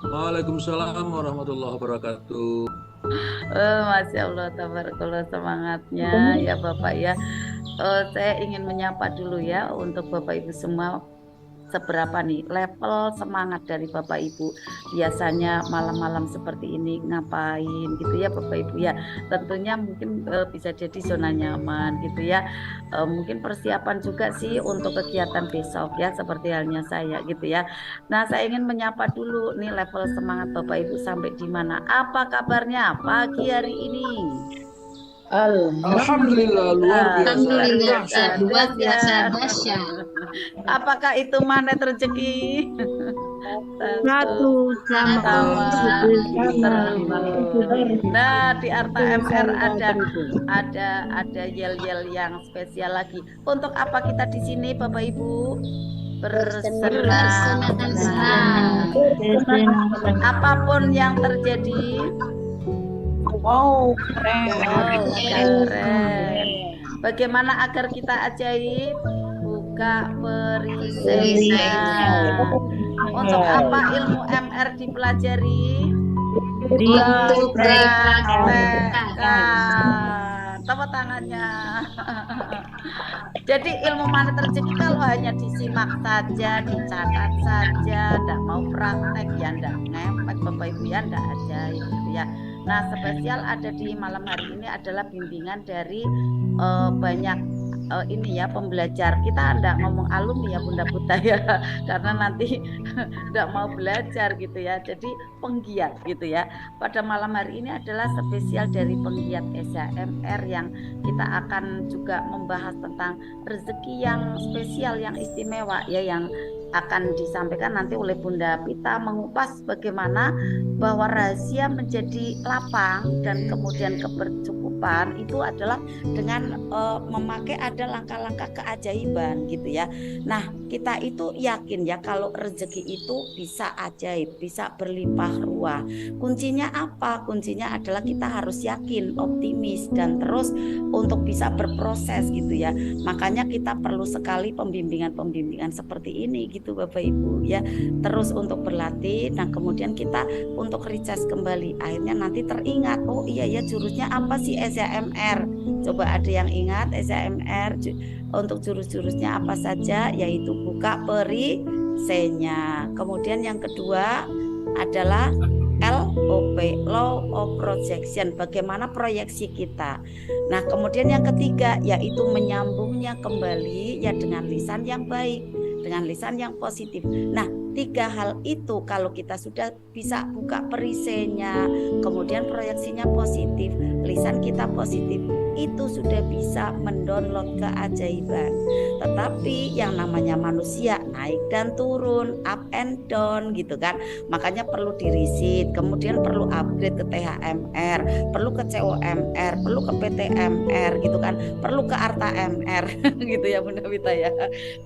Waalaikumsalam warahmatullahi wabarakatuh. Masya Allah, tabarakallah semangatnya ya Bapak ya. Saya ingin menyapa dulu ya untuk Bapak Ibu semua. Seberapa nih level semangat dari Bapak Ibu biasanya malam-malam seperti ini ngapain gitu ya Bapak Ibu ya. Tentunya mungkin bisa jadi zona nyaman gitu ya. Mungkin persiapan juga sih untuk kegiatan besok ya seperti halnya saya gitu ya. Nah, saya ingin menyapa dulu nih level semangat Bapak Ibu sampai di mana. Apa kabarnya pagi hari ini? Alhamdulillah luar biasa Luar Alhamdulillah, biasa, luar biasa dahsyat. dahsyat. Apakah itu magnet rezeki? Satu, Satu sama sama sama terus. Nah, di Arta MR ada yel-yel yang spesial lagi. Untuk apa kita di sini, Bapak Ibu? Bersenang-senang. Apapun yang terjadi, wow keren. keren. Bagaimana agar kita ajaib? Buka perisainya. Untuk apa ilmu MR dipelajari? Untuk Dipraktekkan. Tepuk tangannya. Jadi ilmu magnet rezeki kalau hanya disimak saja, dicatat saja, tidak mau praktek ya tidak ngepek Bapak Ibu ya tidak ajaib gitu ya. Nah, spesial ada di malam hari ini adalah bimbingan dari banyak ini ya pembelajar. Kita tidak ngomong alumni ya Bunda Puta ya, karena nanti tidak mau belajar gitu ya. Jadi penggiat gitu ya. Pada malam hari ini adalah spesial dari penggiat SHMR yang kita akan juga membahas tentang rezeki yang spesial, yang istimewa ya, yang akan disampaikan nanti oleh Bunda Pita, mengupas bagaimana bahwa rahasia menjadi lapang dan kemudian kebercukupan itu adalah dengan memakai ada langkah-langkah keajaiban gitu ya. Nah, kita itu yakin ya kalau rezeki itu bisa ajaib, bisa berlimpah ruah. Kuncinya apa? Kuncinya adalah kita harus yakin, optimis dan terus untuk bisa berproses gitu ya. Makanya kita perlu sekali pembimbingan-pembimbingan seperti ini gitu Bapak Ibu ya. Terus untuk berlatih, nah kemudian kita untuk recharge kembali. Akhirnya nanti teringat, oh iya ya jurusnya apa sih SHMR? Coba ada yang ingat SHMR untuk jurus-jurusnya apa saja? Yaitu buka perisainya. Kemudian yang kedua adalah LOP, Law of Projection, bagaimana proyeksi kita. Nah, kemudian yang ketiga yaitu menyambungnya kembali ya dengan lisan yang baik, dengan lisan yang positif. Nah, tiga hal itu kalau kita sudah bisa buka perisainya, kemudian proyeksinya positif, lisan kita positif, itu sudah bisa mendownload keajaiban. Tetapi yang namanya manusia naik dan turun, up and down gitu kan. Makanya perlu dirisit, kemudian perlu upgrade ke THMR, perlu ke COMR, perlu ke PTMR gitu kan, perlu ke Arta MR gitu ya Bunda Wita ya.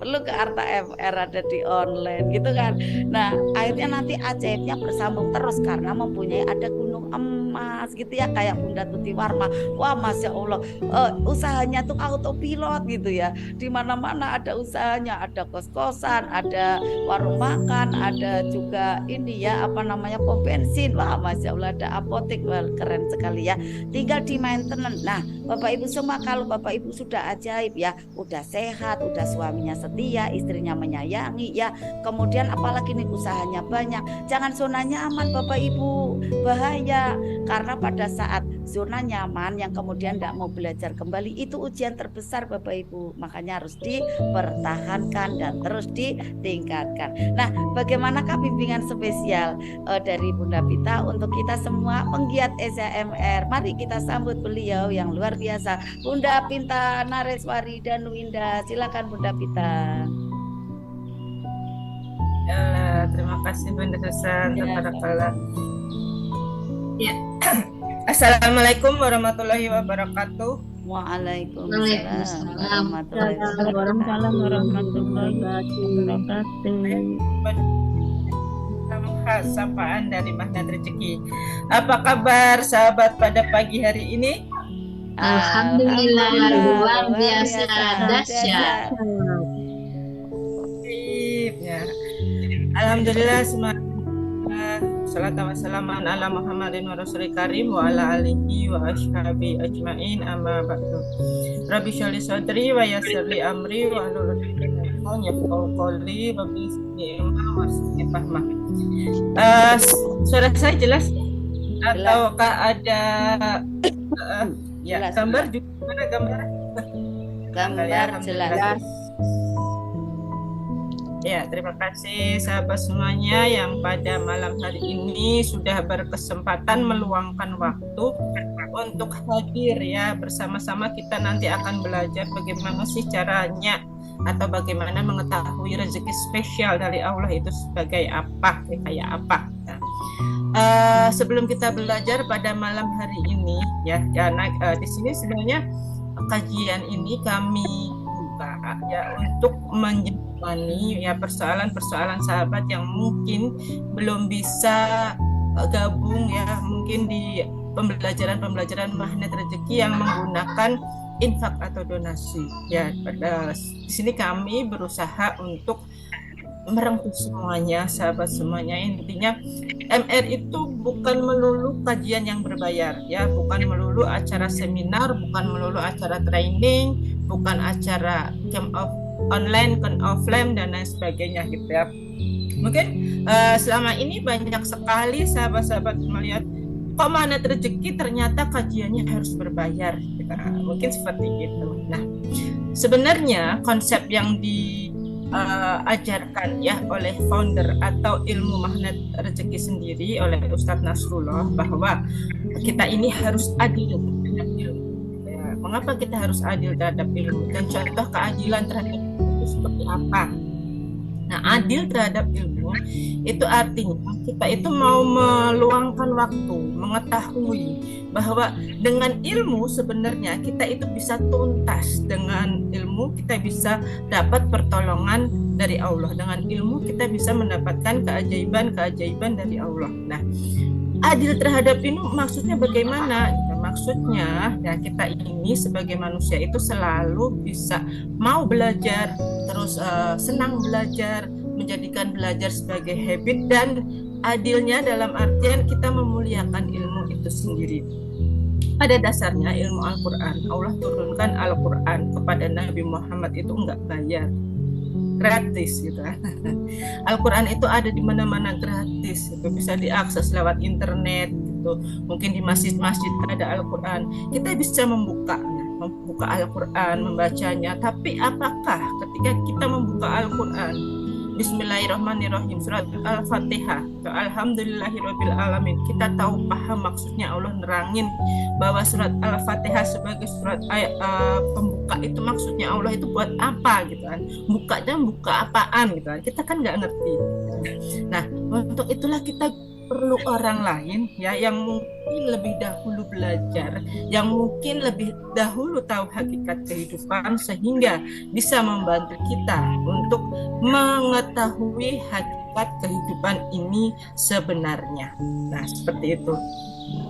Perlu ke Arta MR ada di online gitu kan. Nah, akhirnya nanti ajaibnya bersambung terus karena mempunyai ada gunung emas gitu ya kayak Bunda Tuti Warma. Wah, Masya Allah, usahanya tuh autopilot gitu ya. Di mana-mana ada usahanya, ada kos-kosan, ada warung makan, ada juga ini ya apa namanya pom bensin. Wah, Masya Allah ada apotek. Wah, keren sekali ya. Tinggal di maintenance. Nah, Bapak Ibu semua kalau Bapak Ibu sudah ajaib ya, udah sehat, udah suaminya setia, istrinya menyayangi ya. Kemudian apalagi nih usahanya banyak. Jangan zona nyaman Bapak Ibu, bahaya. Karena pada saat zona nyaman yang kemudian tidak mau belajar kembali itu ujian terbesar Bapak Ibu. Makanya harus dipertahankan dan terus ditingkatkan. Nah, bagaimanakah bimbingan spesial dari Bunda Pita untuk kita semua penggiat SHMR? Mari kita sambut beliau yang luar biasa, Bunda Pita Nareswari Danu Indah. Silakan Bunda Pita. Ya, terima kasih Bunda Susan. Tabarakallah. Ya. Assalamualaikum warahmatullahi wabarakatuh. Waalaikumsalam warahmatullahi wabarakatuh. Sapaan dari Magnet Rezeki. Apa kabar sahabat pada pagi hari ini? Alhamdulillah, luar biasa dahsyat. Ya. Alhamdulillah Wassalatu wassalamu ala Muhammadin wa rasulil karim wa ala alihi wa ashabi ajmain amma ba'du. Rabbi sholli sadri wa yassir li amri wa hlul 'uqdatam yafqahu qawli wa bi'isni wa fahmah. Suara saya jelas ataukah ada ya Jelas, gambar juga mana gambar? Gambar jelas. Ya, terima kasih sahabat semuanya yang pada malam hari ini sudah berkesempatan meluangkan waktu untuk hadir ya. Bersama-sama kita nanti akan belajar bagaimana sih caranya atau bagaimana mengetahui rezeki spesial dari Allah itu sebagai apa, kayak apa. Nah, sebelum kita belajar pada malam hari ini ya, karena di sini sebenarnya kajian ini kami buka ya untuk menjembatani ya persoalan-persoalan sahabat yang mungkin belum bisa gabung ya, mungkin di pembelajaran magnet rezeki yang menggunakan infak atau donasi ya. Pada di sini kami berusaha untuk merangkum semuanya, sahabat semuanya. Intinya MR itu bukan melulu kajian yang berbayar ya, bukan melulu acara seminar, bukan melulu acara training, bukan acara camp online, camp offline dan lain sebagainya gitu ya. Mungkin selama ini banyak sekali sahabat-sahabat melihat kok magnet rezeki ternyata kajiannya harus berbayar gitu. Mungkin seperti itu. Nah, sebenarnya konsep yang diajarkan ya oleh founder atau ilmu magnet rezeki sendiri oleh Ustadz Nasrullah bahwa kita ini harus adil terhadap ilmu. Ya, mengapa kita harus adil terhadap ilmu? Dan contoh keadilan terhadap ilmu itu seperti apa? Nah, adil terhadap ilmu itu artinya kita itu mau meluangkan waktu, mengetahui bahwa dengan ilmu sebenarnya kita itu bisa tuntas. Dengan ilmu kita bisa dapat pertolongan dari Allah. Dengan ilmu kita bisa mendapatkan keajaiban-keajaiban dari Allah. Nah, adil terhadap ilmu maksudnya bagaimana? Maksudnya ya kita ini sebagai manusia itu selalu bisa mau belajar, terus senang belajar, menjadikan belajar sebagai habit, dan adilnya dalam artian kita memuliakan ilmu itu sendiri. Pada dasarnya ilmu Al-Quran, Allah turunkan Al-Quran kepada Nabi Muhammad itu enggak bayar, gratis gitu. Al-Quran itu ada di mana-mana gratis, itu bisa diakses lewat internet gitu. Mungkin di masjid-masjid ada Al-Quran, kita bisa membuka Al-Quran, membacanya. Tapi apakah ketika kita membuka Al-Quran, Bismillahirrahmanirrahim, surat Al-Fatihah, Alhamdulillahirabbil alamin, kita tahu paham maksudnya? Allah nerangin bahwa surat Al-Fatihah sebagai surat pembuka itu maksudnya Allah itu buat apa gitu kan? Bukanya buka apaan gitu kan? Kita kan nggak ngerti. Nah, untuk itulah kita perlu orang lain ya yang mungkin lebih dahulu belajar, yang mungkin lebih dahulu tahu hakikat kehidupan sehingga bisa membantu kita untuk mengetahui hakikat kehidupan ini sebenarnya. Nah, seperti itu.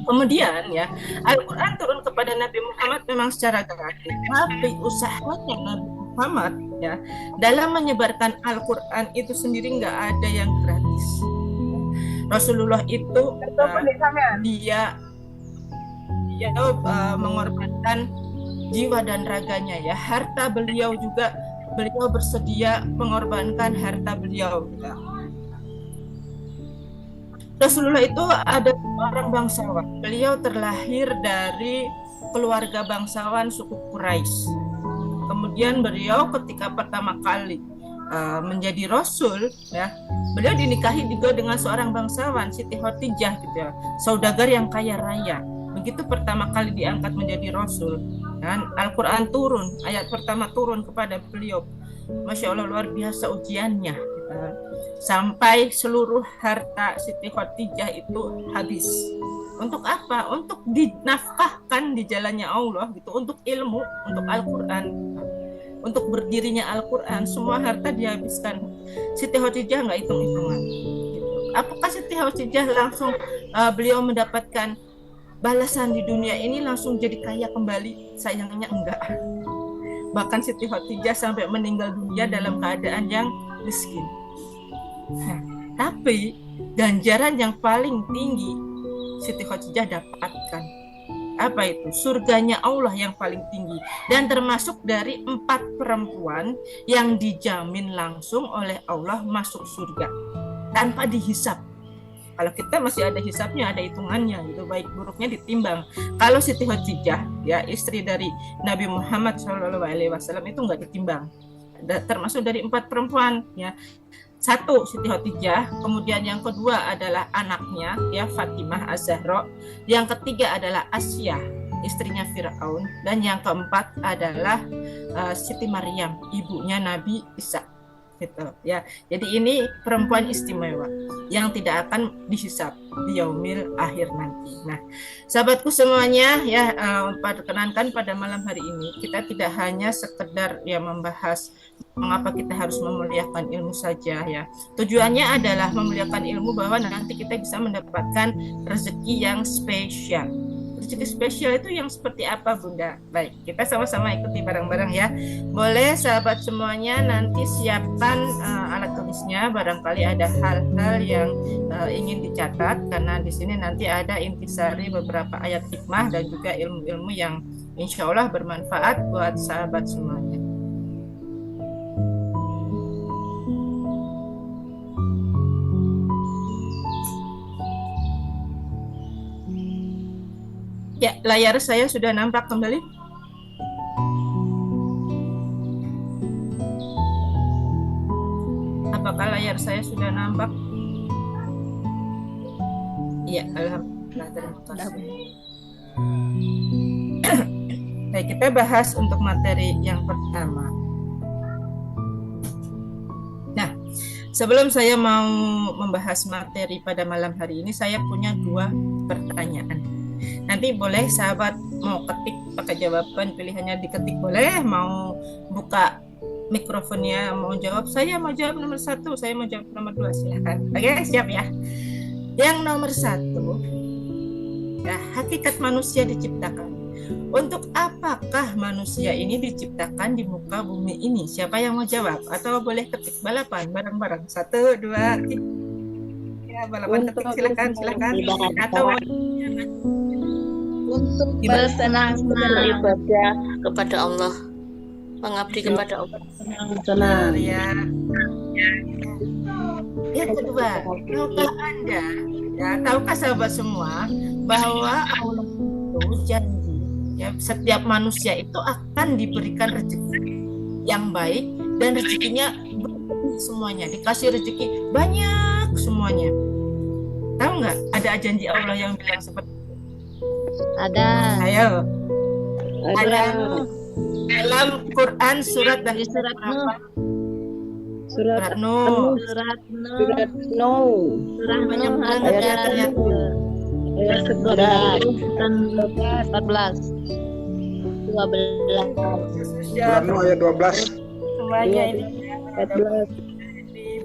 Kemudian ya, Al-Quran turun kepada Nabi Muhammad memang secara gratis, tapi usahanya Nabi Muhammad ya dalam menyebarkan Al-Quran itu sendiri nggak ada yang gratis. Rasulullah itu dia mengorbankan jiwa dan raganya ya, harta beliau juga beliau bersedia mengorbankan harta beliau ya. Rasulullah itu ada orang bangsawan, beliau terlahir dari keluarga bangsawan suku Quraisy. Kemudian beliau ketika pertama kali menjadi rasul ya, beliau dinikahi juga dengan seorang bangsawan, Siti Khadijah gitu ya, saudagar yang kaya raya. Begitu pertama kali diangkat menjadi rasul dan Al-Quran turun, ayat pertama turun kepada beliau, Masya Allah luar biasa ujiannya gitu. Sampai seluruh harta Siti Khadijah itu habis. Untuk apa? Untuk dinafkahkan di jalannya Allah gitu, untuk ilmu, untuk Al-Quran, untuk berdirinya Al-Quran. Semua harta dihabiskan. Siti Khadijah nggak hitung-hitungan gitu. Apakah Siti Khadijah langsung beliau mendapatkan balasan di dunia ini langsung jadi kaya kembali? Sayangnya enggak. Bahkan Siti Khadijah sampai meninggal dunia dalam keadaan yang miskin. Tapi ganjaran yang paling tinggi Siti Khadijah dapatkan apa itu? Surganya Allah yang paling tinggi, dan termasuk dari 4 perempuan yang dijamin langsung oleh Allah masuk surga tanpa dihisap. Kalau kita masih ada hisapnya, ada hitungannya gitu, baik buruknya ditimbang. Kalau Siti Khadijah, ya istri dari Nabi Muhammad SAW, itu nggak ditimbang. Termasuk dari 4 perempuan, ya. 1 Siti Khadijah, kemudian yang kedua adalah anaknya, ya Fatimah Az-Zahra, yang ketiga adalah Asyah, istrinya Firaun, dan yang keempat adalah Siti Maryam, ibunya Nabi Isa. Gitu, ya. Jadi ini perempuan istimewa yang tidak akan dihisap di yaumil akhir nanti. Nah, sahabatku semuanya, ya perkenankan pada malam hari ini kita tidak hanya sekedar ya membahas mengapa kita harus memuliakan ilmu saja, ya. Tujuannya adalah memuliakan ilmu bahwa nanti kita bisa mendapatkan rezeki yang spesial. Rezeki spesial itu yang seperti apa, Bunda? Baik, kita sama-sama ikuti bareng-bareng ya. Boleh sahabat semuanya nanti siapkan alat tulisnya, barangkali ada hal-hal yang ingin dicatat, karena di sini nanti ada intisari beberapa ayat hikmah dan juga ilmu-ilmu yang insya Allah bermanfaat buat sahabat semuanya. Ya, layar saya sudah nampak kembali. Apakah layar saya sudah nampak? Iya, alhamdulillah, terima kasih. Baik, kita bahas untuk materi yang pertama. Nah, sebelum saya mau membahas materi pada malam hari ini, saya punya 2 pertanyaan. Nanti boleh sahabat mau ketik pakai jawaban pilihannya diketik, boleh, mau buka mikrofonnya mau jawab, saya mau jawab nomor 1, saya mau jawab nomor 2, silakan. Oke, siap ya. Yang nomor 1, ya, hakikat manusia diciptakan. Untuk apakah manusia ini diciptakan di muka bumi ini? Siapa yang mau jawab? Atau boleh ketik balapan bareng-bareng? 1, 2, 3. Ya, balapan ketik, silakan. Atau Untuk bersenang-senang ibadah kepada Allah, mengabdi kepada Allah. Senang. ya. Yang kedua, tahukah Anda, ya, tahukah sahabat semua bahwa Allah itu janji, ya, setiap manusia itu akan diberikan rezeki yang baik dan rezekinya berlebih semuanya, dikasih rezeki banyak semuanya. Tahu nggak? Ada janji Allah yang bilang seperti itu. Ada. Ayo. Ada dalam Quran surat dan Surat Nuh. Surat Nuh. Surat Nuh. Surat Nuh. Surah Nuh Menyebutkan ada ayat-ayat. Ayat 11. 14, 12. Surat Nuh ayat 12. Semuanya ini 14.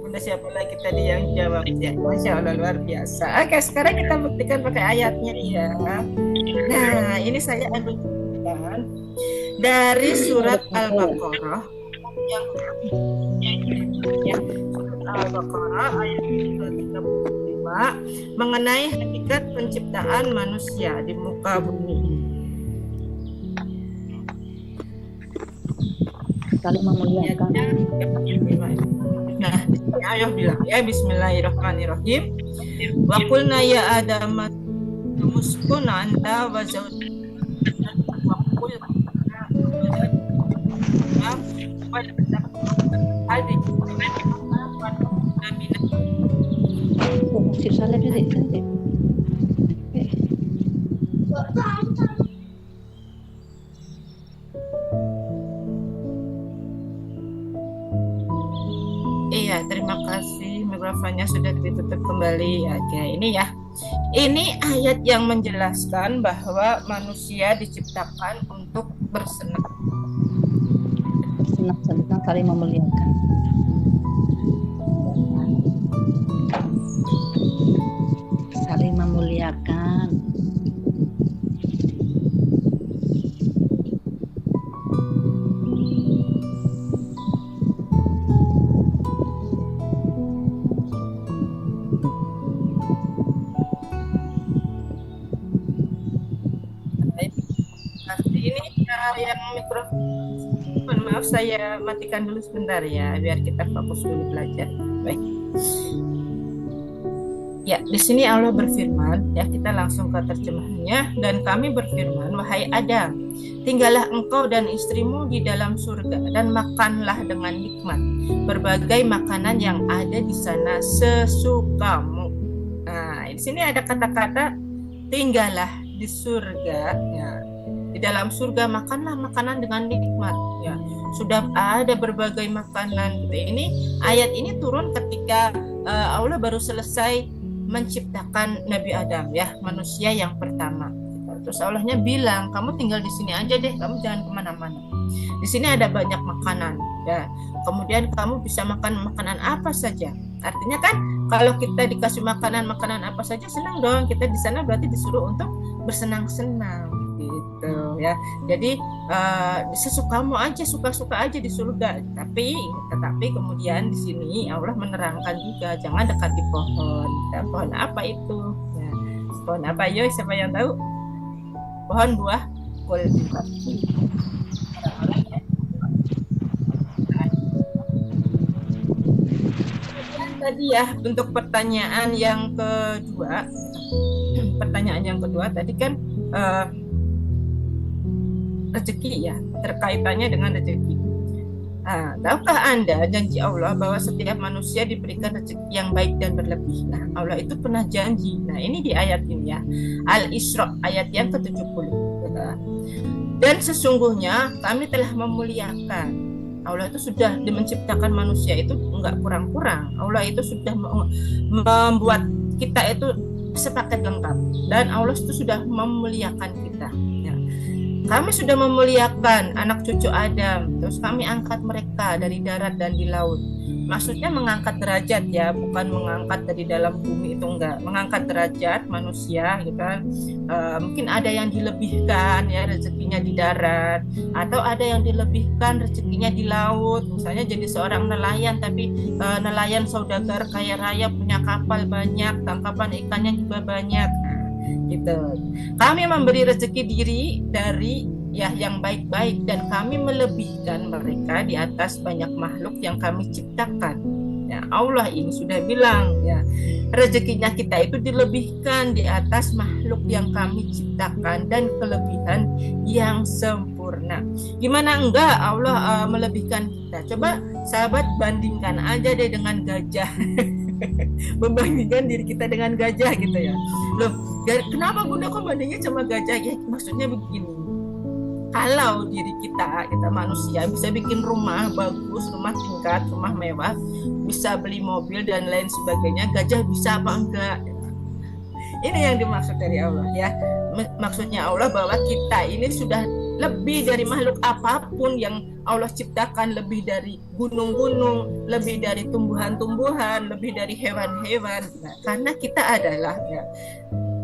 Bunda siapa lagi tadi yang jawab, ya? Masya Allah, luar biasa. Oke, sekarang kita buktikan pakai ayatnya, ya. Nah, ini saya ambil dari surat Al-Baqarah yang surat Al-Baqarah ayat 35 mengenai hakikat penciptaan manusia di muka bumi. Saling memuliakan. Nah, di sini ayah bilang, ya, Bismillahirrahmanirrahim. Wa qulna ya Adam uskun anta wa zawjuka wa qul Iya, terima kasih. Mikrofonnya sudah ditutup kembali. Oke, ini ya. Ini ayat yang menjelaskan bahwa manusia diciptakan untuk bersenang. Senang-senang saling memuliakan. Saling memuliakan. Maaf, saya matikan dulu sebentar ya, biar kita fokus dulu belajar. Baik. Ya, di sini Allah berfirman, ya kita langsung ke terjemahannya. Dan kami berfirman, wahai Adam, tinggallah engkau dan istrimu di dalam surga dan makanlah dengan nikmat berbagai makanan yang ada di sana sesukamu. Nah, di sini ada kata-kata tinggallah di surga. Ya, di dalam surga makanlah makanan dengan nikmat. Ya, sudah ada berbagai makanan. Gitu. Ini ayat ini turun ketika Allah baru selesai menciptakan Nabi Adam, ya manusia yang pertama. Terus Allahnya bilang, kamu tinggal di sini aja deh, kamu jangan kemana-mana. Di sini ada banyak makanan, ya. Kemudian kamu bisa makan makanan apa saja. Artinya kan kalau kita dikasih makanan apa saja senang dong. Kita di sana berarti disuruh untuk bersenang-senang, gitu ya. Jadi sesukamu aja, suka-suka aja di surga. Tetapi kemudian di sini Allah menerangkan juga jangan dekati pohon. Ya, pohon apa itu? Ya, pohon apa? Yo, siapa yang tahu? Pohon buah kuldi. Tadi ya untuk pertanyaan yang kedua tadi kan rezeki ya, terkaitannya dengan rezeki. Tahukah Anda janji Allah bahwa setiap manusia diberikan rezeki yang baik dan berlebih? Nah, Allah itu pernah janji. Nah, ini di ayat ini ya, Al-Isra ayat yang ke-70. Dan sesungguhnya kami telah memuliakan. Allah itu sudah menciptakan manusia itu enggak kurang-kurang. Allah itu sudah membuat kita itu sepaket lengkap. Dan Allah itu sudah memuliakan kita. Ya. Kami sudah memuliakan anak cucu Adam, terus kami angkat mereka dari darat dan di laut. Maksudnya mengangkat derajat ya, bukan mengangkat dari dalam bumi, itu enggak. Mengangkat derajat manusia, gitu kan. Mungkin ada yang dilebihkan ya rezekinya di darat, atau ada yang dilebihkan rezekinya di laut. Misalnya jadi seorang nelayan, tapi nelayan saudagar kaya raya, punya kapal banyak, tangkapan ikannya juga banyak. Gitu. Kami memberi rezeki diri dari ya yang baik-baik dan kami melebihkan mereka di atas banyak makhluk yang kami ciptakan. Ya, Allah ini sudah bilang ya, rezekinya kita itu dilebihkan di atas makhluk yang kami ciptakan dan kelebihan yang sempurna. Gimana enggak Allah melebihkan kita? Coba sahabat bandingkan aja deh dengan gajah. Membandingkan diri kita dengan gajah gitu ya. Loh, kenapa Bunda kok bandingnya sama gajah? Ya maksudnya begini. Kalau diri kita manusia bisa bikin rumah bagus, rumah tingkat, rumah mewah, bisa beli mobil dan lain sebagainya, gajah bisa apa enggak? Ini yang dimaksud dari Allah ya. Maksudnya Allah bahwa kita ini sudah lebih dari makhluk apapun yang Allah ciptakan, lebih dari gunung-gunung, lebih dari tumbuhan-tumbuhan, lebih dari hewan-hewan. Nah, karena kita adalah ya,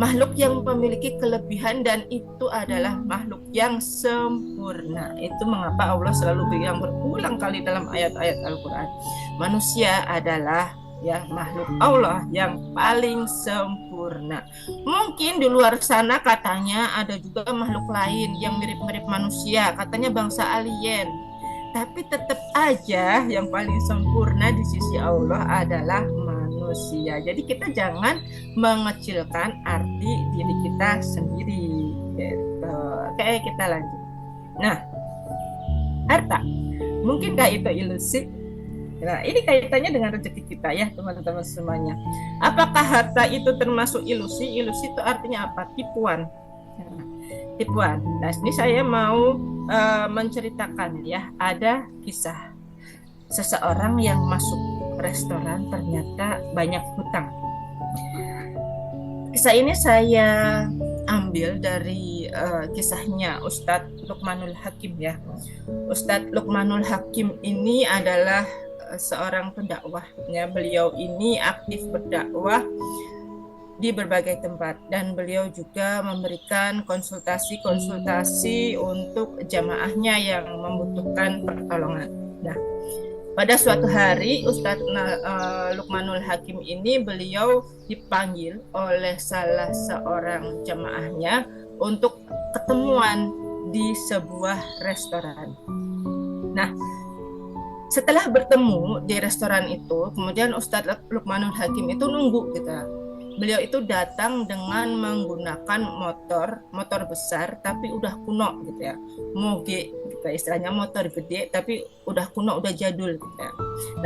makhluk yang memiliki kelebihan dan itu adalah makhluk yang sempurna. Itu mengapa Allah selalu bilang berulang kali dalam ayat-ayat Al-Quran, manusia adalah ya makhluk Allah yang paling sempurna. Mungkin di luar sana katanya ada juga makhluk lain yang mirip-mirip manusia, katanya bangsa alien. Tapi tetap aja yang paling sempurna di sisi Allah adalah manusia. Jadi kita jangan mengecilkan arti diri kita sendiri. Gitu. Oke, kita lanjut. Nah, harta, mungkinkah itu ilusi? Nah, ini kaitannya dengan rezeki kita ya teman-teman semuanya. Apakah harta itu termasuk ilusi? Ilusi itu artinya apa? Tipuan. Tipuan. Nah, ini saya mau menceritakan ya, ada kisah seseorang yang masuk restoran ternyata banyak hutang. Kisah ini saya ambil dari kisahnya Ustadz Luqmanul Hakim ya. Ustadz Luqmanul Hakim ini adalah seorang pendakwah ya. Beliau ini aktif berdakwah di berbagai tempat dan beliau juga memberikan konsultasi untuk jamaahnya yang membutuhkan pertolongan. Nah, pada suatu hari Ustadz Luqmanul Hakim ini beliau dipanggil oleh salah seorang jamaahnya untuk ketemuan di sebuah restoran. Nah, setelah bertemu di restoran itu, kemudian Ustadz Luqmanul Hakim itu nunggu kita. Beliau itu datang dengan menggunakan motor besar tapi udah kuno gitu ya. Moge gitu, istilahnya motor gede tapi udah kuno, udah jadul gitu ya.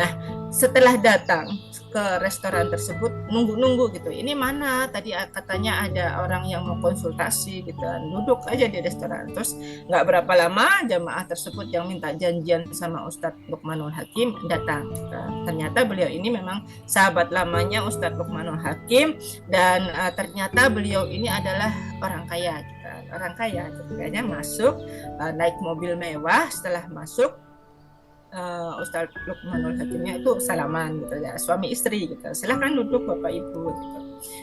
Nah, setelah datang ke restoran tersebut nunggu gitu. Ini mana? Tadi katanya ada orang yang mau konsultasi gitu. Duduk aja di restoran. Terus nggak berapa lama jamaah tersebut yang minta janjian sama Ustadz Luqmanul Hakim datang. Ternyata beliau ini memang sahabat lamanya Ustadz Luqmanul Hakim, dan ternyata beliau ini adalah orang kaya gitu. Orang kaya gitu. Kayaknya masuk naik mobil mewah. Setelah masuk Ustadz Luqmanul Hakimnya itu salaman gitu ya, suami istri gitu, silakan duduk Bapak Ibu gitu.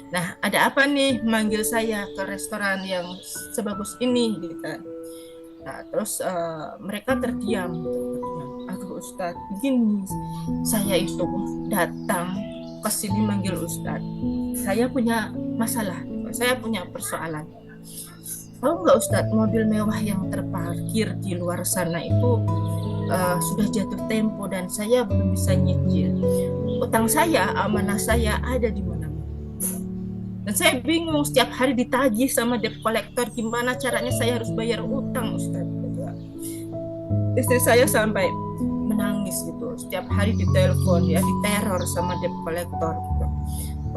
Nah, ada apa nih manggil saya ke restoran yang sebagus ini gitu. Nah, terus mereka terdiam gitu. Aduh Ustadz, begini, saya itu datang ke sini manggil Ustadz, saya punya masalah, saya punya persoalan. Tahu nggak Ustadz, mobil mewah yang terparkir di luar sana itu sudah jatuh tempo dan saya belum bisa nyicil. Utang saya, amanah saya ada di mana-mana. Dan saya bingung, setiap hari ditagih sama debt collector, gimana caranya saya harus bayar utang Ustaz. Istri saya sampai menangis gitu, setiap hari ditelepon ya, diteror sama debt collector gitu.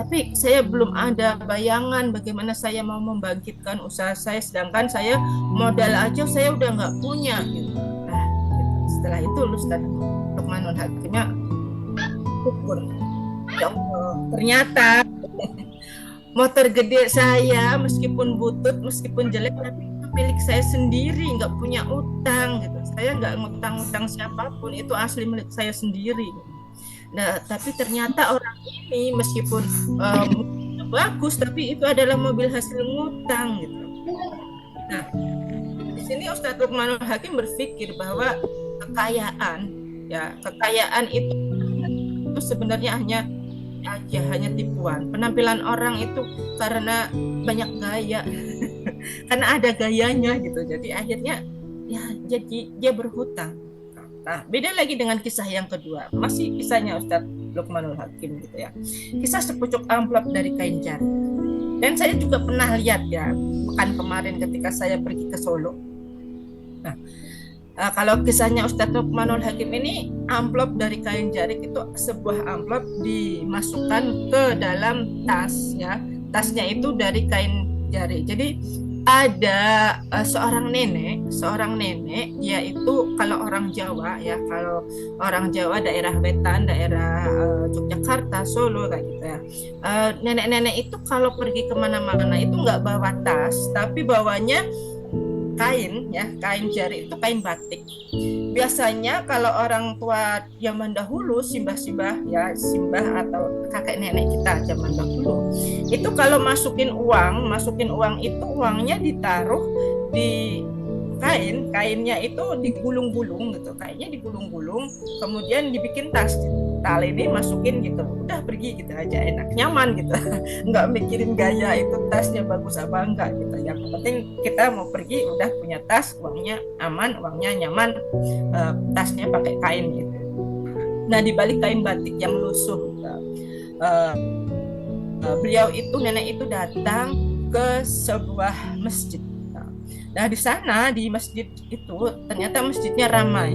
Tapi saya belum ada bayangan bagaimana saya mau membangkitkan usaha saya, sedangkan saya modal aja saya udah nggak punya gitu. Setelah itu Ustadz Luqmanul Hakimnya ukur, ya Allah, ternyata motor gede saya meskipun butut, meskipun jelek, tapi itu milik saya sendiri, nggak punya utang gitu. Saya nggak ngutang-ngutang siapapun, itu asli milik saya sendiri. Nah, tapi ternyata orang ini meskipun bagus, tapi itu adalah mobil hasil ngutang gitu. Nah, di sini Ustadz Luqmanul Hakim berpikir bahwa kekayaan itu sebenarnya hanya tipuan. Penampilan orang itu karena banyak gaya, karena ada gayanya gitu. Jadi akhirnya ya jadi dia berhutang. Nah, beda lagi dengan kisah yang kedua, masih kisahnya Ustadz Luqmanul Hakim gitu ya. Kisah sepucuk amplop dari kain jari. Dan saya juga pernah lihat ya, pekan kemarin ketika saya pergi ke Solo. Nah, kalau kisahnya Ustadz Luqmanul Hakim ini, amplop dari kain jarik itu sebuah amplop dimasukkan ke dalam tas ya. Tasnya itu dari kain jarik. Jadi ada seorang nenek, dia itu kalau orang Jawa ya, kalau orang Jawa daerah Wetan, daerah Yogyakarta, Solo kayak gitu ya. Nenek-nenek itu kalau pergi kemana-mana itu nggak bawa tas, tapi bawanya kain ya, kain jari itu kain batik. Biasanya kalau orang tua zaman dahulu, simbah atau kakek nenek kita zaman dahulu, itu kalau masukin uang itu uangnya ditaruh di kainnya itu digulung-gulung gitu, kainnya digulung-gulung, kemudian dibikin tas, tali ini masukin gitu, udah pergi gitu aja, enak, nyaman gitu, nggak mikirin gaya itu tasnya bagus apa enggak gitu. Yang penting kita mau pergi udah punya tas, uangnya aman, uangnya nyaman, tasnya pakai kain gitu. Nah, di balik kain batik yang lusuh, nenek itu datang ke sebuah masjid. Nah, di sana di masjid itu ternyata masjidnya ramai.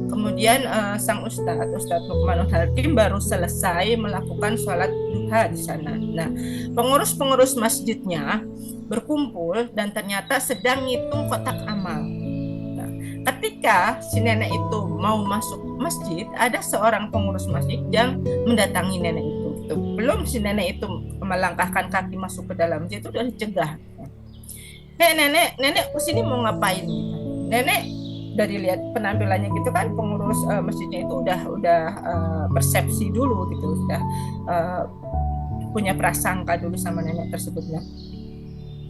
Kemudian sang Ustadz Luqmanul Hakim baru selesai melakukan sholat duha di sana. Nah, pengurus masjidnya berkumpul dan ternyata sedang ngitung kotak amal. Nah, ketika si nenek itu mau masuk masjid, ada seorang pengurus masjid yang mendatangi nenek itu. Belum si nenek itu melangkahkan kaki masuk ke dalam masjid, itu sudah dicegah. Hei nenek kesini mau ngapain? Nenek dari lihat penampilannya gitu kan, pengurus masjidnya itu udah persepsi dulu gitu, udah punya prasangka dulu sama nenek tersebutnya.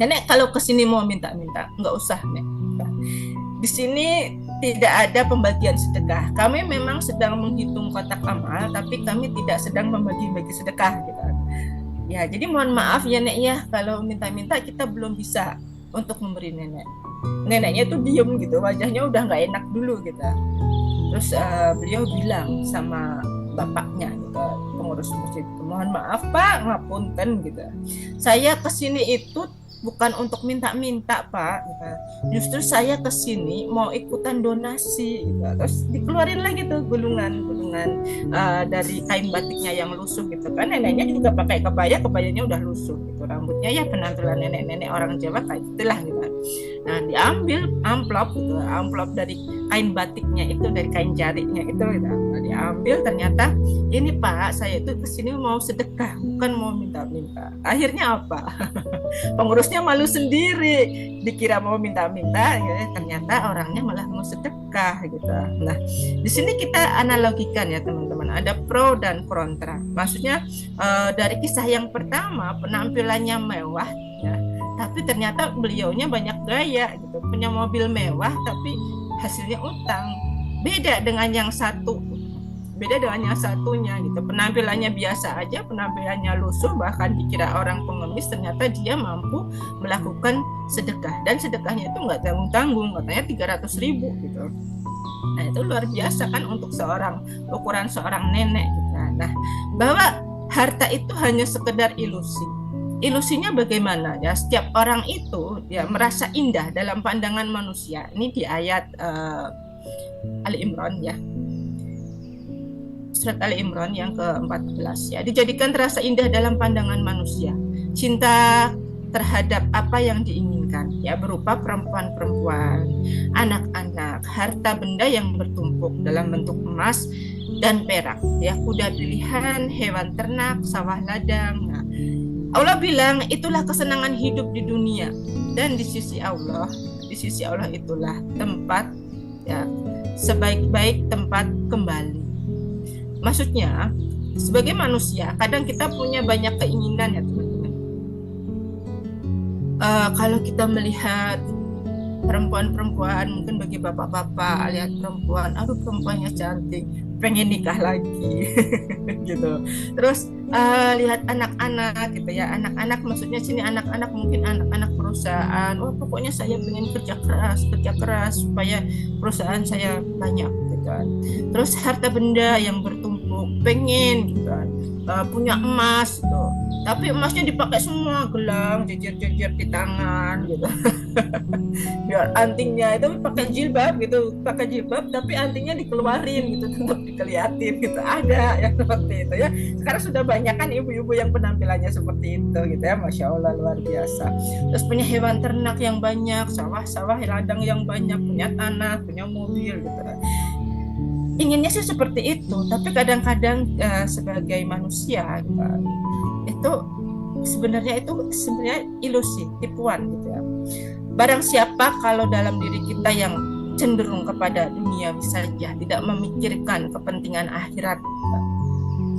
Nenek kalau kesini mau minta-minta, nggak usah nek. Di sini tidak ada pembagian sedekah. Kami memang sedang menghitung kotak amal, tapi kami tidak sedang membagi-bagi sedekah gitu. Ya, jadi mohon maaf ya nek ya, kalau minta-minta kita belum bisa untuk memberi nenek. Neneknya tuh diem gitu, wajahnya udah nggak enak dulu gitu. Terus beliau bilang sama bapaknya gitu, pengurus masjid, mohon maaf Pak, ngapunten gitu. Saya kesini itu bukan untuk minta-minta Pak, gitu. Justru saya kesini mau ikutan donasi, gitu. Terus dikeluarin lagi tuh gulungan dari kain batiknya yang lusuh gitu kan. Neneknya juga pakai kebaya, kebayanya udah lusuh gitu. Rambutnya ya penampilan nenek-nenek orang Jawa kayak gitulah gitu. Nah diambil amplop gitu, amplop dari kain batiknya itu, dari kain jarinya itu gitu. Nah, diambil, ternyata ini Pak, saya itu kesini mau sedekah, bukan mau minta-minta. Akhirnya apa? Pengurusnya malu sendiri, dikira mau minta-minta, ya, ternyata orangnya malah mau sedekah gitu. Nah, di sini kita analogikan ya teman-teman, ada pro dan kontra. Maksudnya dari kisah yang pertama penampilannya mewah, ya, tapi ternyata beliaunya banyak gaya gitu, punya mobil mewah tapi hasilnya utang. Beda dengan yang satunya gitu, penampilannya biasa aja, penampilannya lusuh, bahkan dikira orang pengemis, ternyata dia mampu melakukan sedekah, dan sedekahnya itu nggak tanggung-tanggung, katanya 300.000 gitu. Nah itu luar biasa kan untuk ukuran seorang nenek gitu. Nah, bahwa harta itu hanya sekedar ilusi. Ilusinya bagaimana ya? Setiap orang itu ya merasa indah dalam pandangan manusia. Ini di ayat Ali Imran ya, surat Ali Imran yang ke-14 ya. Dijadikan terasa indah dalam pandangan manusia, cinta terhadap apa yang diinginkan ya, berupa perempuan-perempuan, anak-anak, harta benda yang bertumpuk dalam bentuk emas dan perak ya, kuda pilihan, hewan ternak, sawah ladang. Nah, Allah bilang itulah kesenangan hidup di dunia, dan di sisi Allah itulah tempat ya, sebaik-baik tempat kembali. Maksudnya sebagai manusia kadang kita punya banyak keinginan ya teman-teman. Kalau kita melihat perempuan-perempuan, mungkin bagi bapak-bapak lihat perempuan, aduh perempuannya cantik, pengen nikah lagi gitu. Terus lihat anak-anak gitu ya, anak-anak maksudnya sini anak-anak mungkin anak-anak perusahaan, wah pokoknya saya pengen kerja keras supaya perusahaan saya banyak gitu kan. Terus harta benda yang bertumpuk, pengen gitu kan, punya emas gitu, tapi emasnya dipakai semua, gelang, jejer-jejer di tangan gitu. Biar antingnya itu pakai jilbab tapi antingnya dikeluarin gitu, tetap dikeliatin gitu. Ada yang seperti itu ya. Sekarang sudah banyak kan ibu-ibu yang penampilannya seperti itu gitu ya, Masya Allah, luar biasa. Terus punya hewan ternak yang banyak, sawah-sawah ladang yang banyak, punya tanah, punya mobil gitu. Inginnya sih seperti itu, tapi kadang-kadang sebagai manusia gitu, itu sebenarnya ilusi, tipuan gitu ya. Barang siapa kalau dalam diri kita yang cenderung kepada duniawi saja, tidak memikirkan kepentingan akhirat,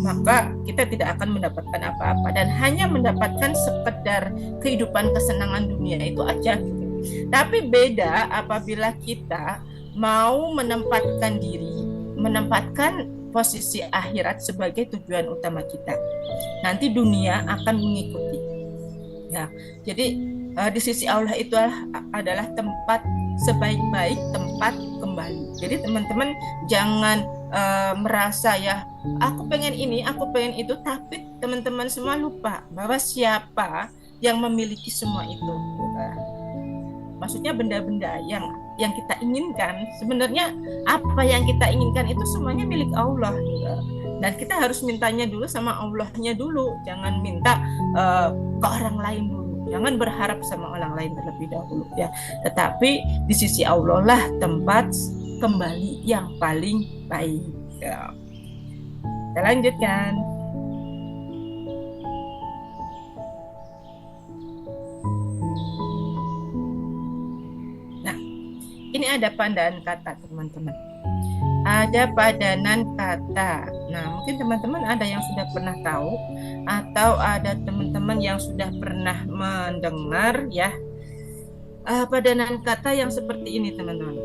maka kita tidak akan mendapatkan apa-apa dan hanya mendapatkan sekedar kehidupan kesenangan dunia itu aja gitu. Tapi beda apabila kita mau menempatkan posisi akhirat sebagai tujuan utama kita. Nanti dunia akan mengikuti. Ya, jadi di sisi Allah itu adalah tempat sebaik-baik tempat kembali. Jadi teman-teman jangan merasa ya aku pengen ini, aku pengen itu, tapi teman-teman semua lupa bahwa siapa yang memiliki semua itu. Maksudnya benda-benda yang kita inginkan, sebenarnya apa yang kita inginkan itu semuanya milik Allah gitu. Dan kita harus mintanya dulu sama Allahnya dulu, jangan minta ke orang lain dulu. Jangan berharap sama orang lain terlebih dahulu ya. Tetapi di sisi Allah lah tempat kembali yang paling baik. Ya. Kita lanjutkan. Nah, ini ada padanan kata teman-teman. Ada padanan kata. Nah, mungkin teman-teman ada yang sudah pernah tahu atau ada teman-teman yang sudah pernah mendengar ya padanan kata yang seperti ini teman-teman.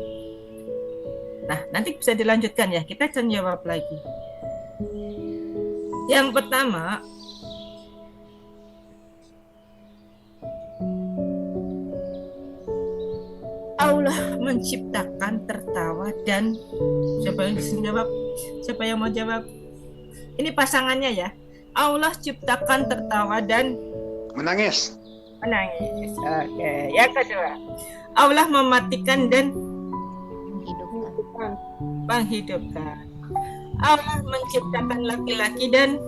Nah, nanti bisa dilanjutkan ya. Kita akan jawab lagi. Yang pertama, Allah menciptakan tertawa dan siapa yang jawab? Siapa yang mau jawab? Ini pasangannya ya. Allah ciptakan tertawa dan Menangis. menangis. Oke, yang kedua. Allah mematikan dan menghidupkan. Allah menciptakan laki-laki dan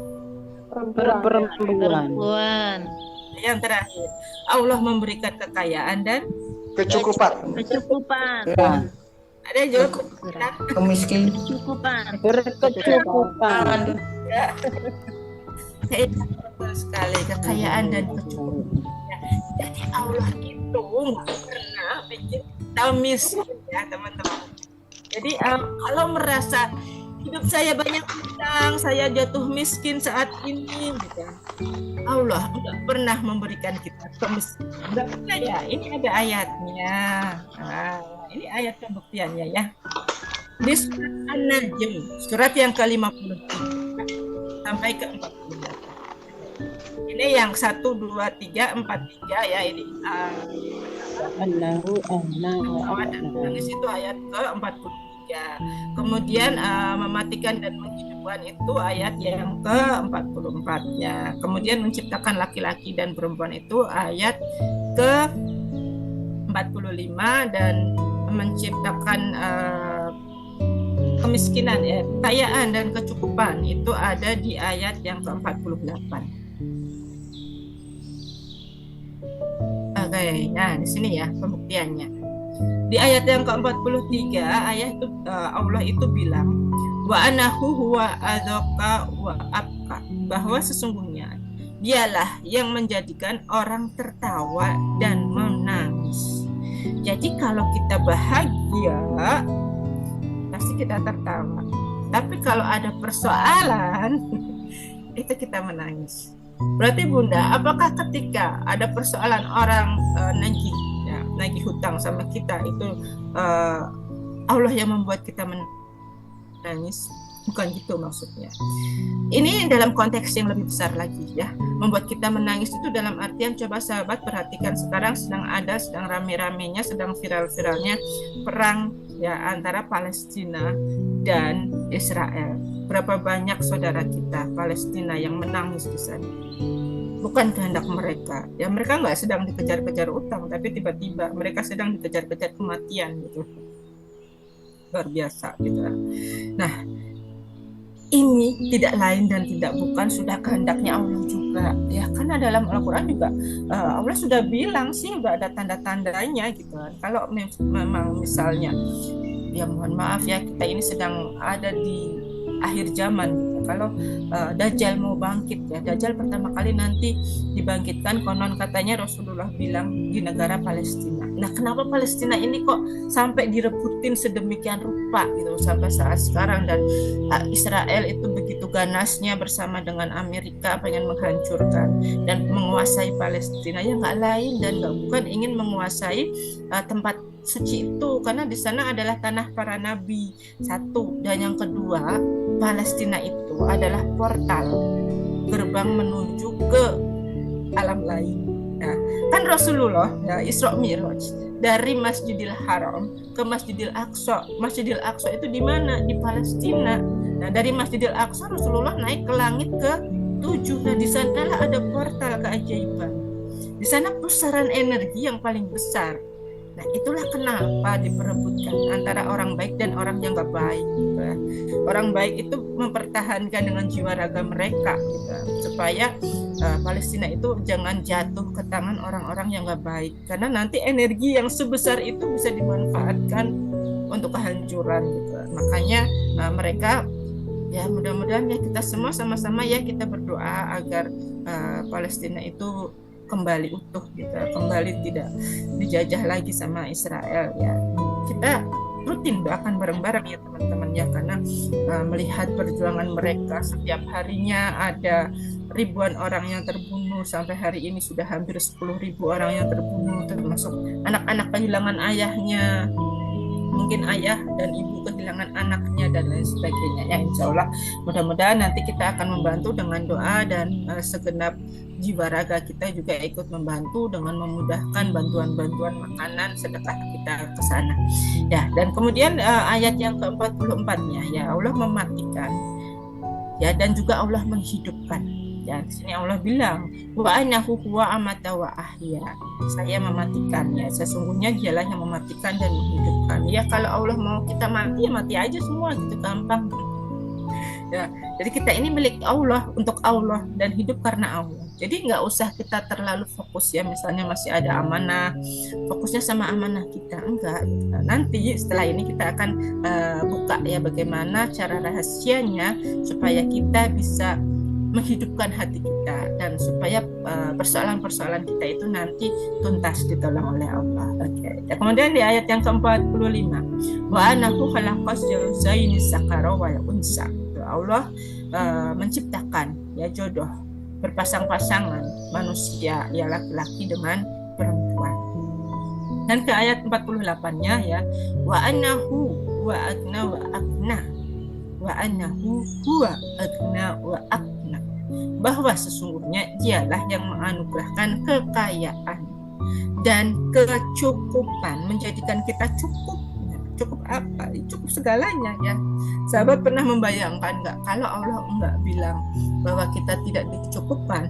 Perempuan. yang terakhir. Allah memberikan kekayaan dan Kecukupan. Kecukupan. ada yang jawab? Kemiskinan. Kecukupan. Berkecukupan. Betul sekali, kekayaan dan kecukupan. Jadi Allah itu nggak pernah bikin kita miskin ya teman-teman. Jadi kalau merasa hidup saya banyak utang, saya jatuh miskin saat ini, gitu. Allah nggak pernah memberikan kita kemiskinan. Nggak pernah ya. Ini ada ayatnya. Nah, ini ayat pembuktiannya ya. Di surat An-Najm, surat yang ke-53 sampai ke-48. Ini yang 1, 2, 3, 4, 3 ya ini. Nangis itu ayat ke-43. Kemudian mematikan dan menghidupkan itu ayat yang ke-44-nya. Kemudian menciptakan laki-laki dan perempuan itu ayat ke-45 dan menciptakan kemiskinan ya, kekayaan dan kecukupan itu ada di ayat yang ke-48. Oke, nah di sini ya pembuktiannya. Di ayat yang ke-43 ayat itu Allah itu bilang wa anahu huwa adzaka wa abka, bahwa sesungguhnya dialah yang menjadikan orang tertawa dan menangis. Jadi kalau kita bahagia pasti kita tertawa. Tapi kalau ada persoalan itu kita menangis. Berarti Bunda, apakah ketika ada persoalan orang nagih hutang sama kita itu Allah yang membuat kita menangis? Bukan gitu maksudnya. Ini dalam konteks yang lebih besar lagi ya. Membuat kita menangis itu dalam artian, coba sahabat perhatikan sekarang sedang rame-ramenya, sedang viral-viralnya perang ya antara Palestina dan Israel. Berapa banyak saudara kita Palestina yang menangis di sana. Bukan kehendak mereka. Ya mereka nggak sedang dikejar-kejar utang, tapi tiba-tiba mereka sedang dikejar-kejar kematian gitu. Luar biasa gitu. Nah, ini tidak lain dan tidak bukan sudah kehendaknya Allah juga. Ya karena dalam Al-Quran juga Allah sudah bilang sih, udah ada tanda-tandanya gitu. Kalau memang misalnya, ya mohon maaf ya, kita ini sedang ada di akhir zaman gitu. Kalau Dajjal mau bangkit ya, Dajjal pertama kali nanti dibangkitkan konon katanya Rasulullah bilang di negara Palestina. Nah kenapa Palestina ini kok sampai direbutin sedemikian rupa gitu sampai saat sekarang, dan Israel itu begitu ganasnya bersama dengan Amerika pengen menghancurkan dan menguasai Palestina, ya nggak lain dan nggak bukan ingin menguasai tempat suci itu, karena di sana adalah tanah para nabi, satu, dan yang kedua Palestina itu adalah portal gerbang menuju ke alam lain. Nah, kan Rasulullah ya, Isra Mi'raj dari Masjidil Haram ke Masjidil Aqsa. Masjidil Aqsa itu di mana? Di Palestina. Nah, dari Masjidil Aqsa Rasulullah naik ke langit ke-7. Nah, di sanalah ada portal keajaiban. Di sana pusaran energi yang paling besar. Nah, itulah kenapa diperebutkan antara orang baik dan orang yang gak baik gitu. Orang baik itu mempertahankan dengan jiwa raga mereka gitu, supaya Palestina itu jangan jatuh ke tangan orang-orang yang gak baik, karena nanti energi yang sebesar itu bisa dimanfaatkan untuk kehancuran gitu. Makanya mereka ya mudah-mudahan ya kita semua sama-sama ya kita berdoa agar Palestina itu kembali utuh gitu, kembali tidak dijajah lagi sama Israel ya. Kita rutin doakan bareng-bareng ya teman-teman ya, karena melihat perjuangan mereka, setiap harinya ada ribuan orang yang terbunuh, sampai hari ini sudah hampir 10.000 orang yang terbunuh, termasuk anak-anak kehilangan ayahnya. mungkin ayah dan ibu kehilangan anaknya dan lain sebagainya. Ya insya Allah mudah-mudahan nanti kita akan membantu dengan doa dan segenap jiwa raga kita juga ikut membantu dengan memudahkan bantuan-bantuan makanan sedekah kita ke sana. Ya, dan kemudian ayat yang ke-44-nya, ya Allah mematikan, ya, dan juga Allah menghidupkan. Ya, di sini Allah bilang, wa anahu huwa amata wa ahya. Saya mematikannya, sesungguhnya dialah yang mematikan dan menghidupkan. Ya, kalau Allah mau kita mati, ya mati aja semua gitu, gampang. Ya, jadi kita ini milik Allah, untuk Allah, dan hidup karena Allah. Jadi nggak usah kita terlalu fokus ya, misalnya masih ada amanah, fokusnya sama amanah kita, enggak. Nanti setelah ini kita akan buka ya bagaimana cara rahasianya supaya kita bisa menghidupkan hati kita dan supaya persoalan-persoalan kita itu nanti tuntas ditolong oleh Allah. Oke. Ya, kemudian di ayat yang ke-45, wa anahu khalaqas zawjaini dzakara wal unsa. Allah menciptakan ya jodoh, berpasang-pasangan manusia ya laki-laki dengan perempuan. Dan ke ayat 48-nya ya, wa anahu wa agna wa akna, wa anahu huwa agna wa akna, bahwa sesungguhnya dialah yang menganugerahkan kekayaan dan kecukupan, menjadikan kita cukup. Cukup apa? Cukup segalanya ya. Sahabat pernah membayangkan nggak kalau Allah nggak bilang bahwa kita tidak dicukupkan,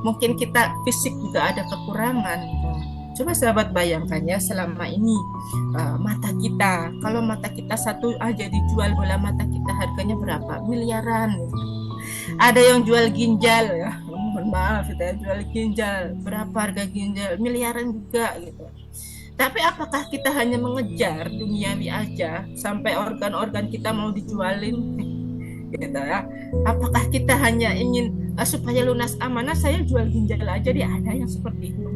mungkin kita fisik juga ada kekurangan. Coba sahabat bayangkan ya, selama ini mata kita, kalau mata kita satu aja dijual, bola mata kita harganya berapa? Miliaran. Ada yang jual ginjal ya, mohon maaf kita jual ginjal, berapa harga ginjal? Miliaran juga gitu. Tapi apakah kita hanya mengejar duniawi aja sampai organ-organ kita mau dijualin gitu ya? Apakah kita hanya ingin supaya lunas amanah saya jual ginjal aja? Dia ada yang seperti itu.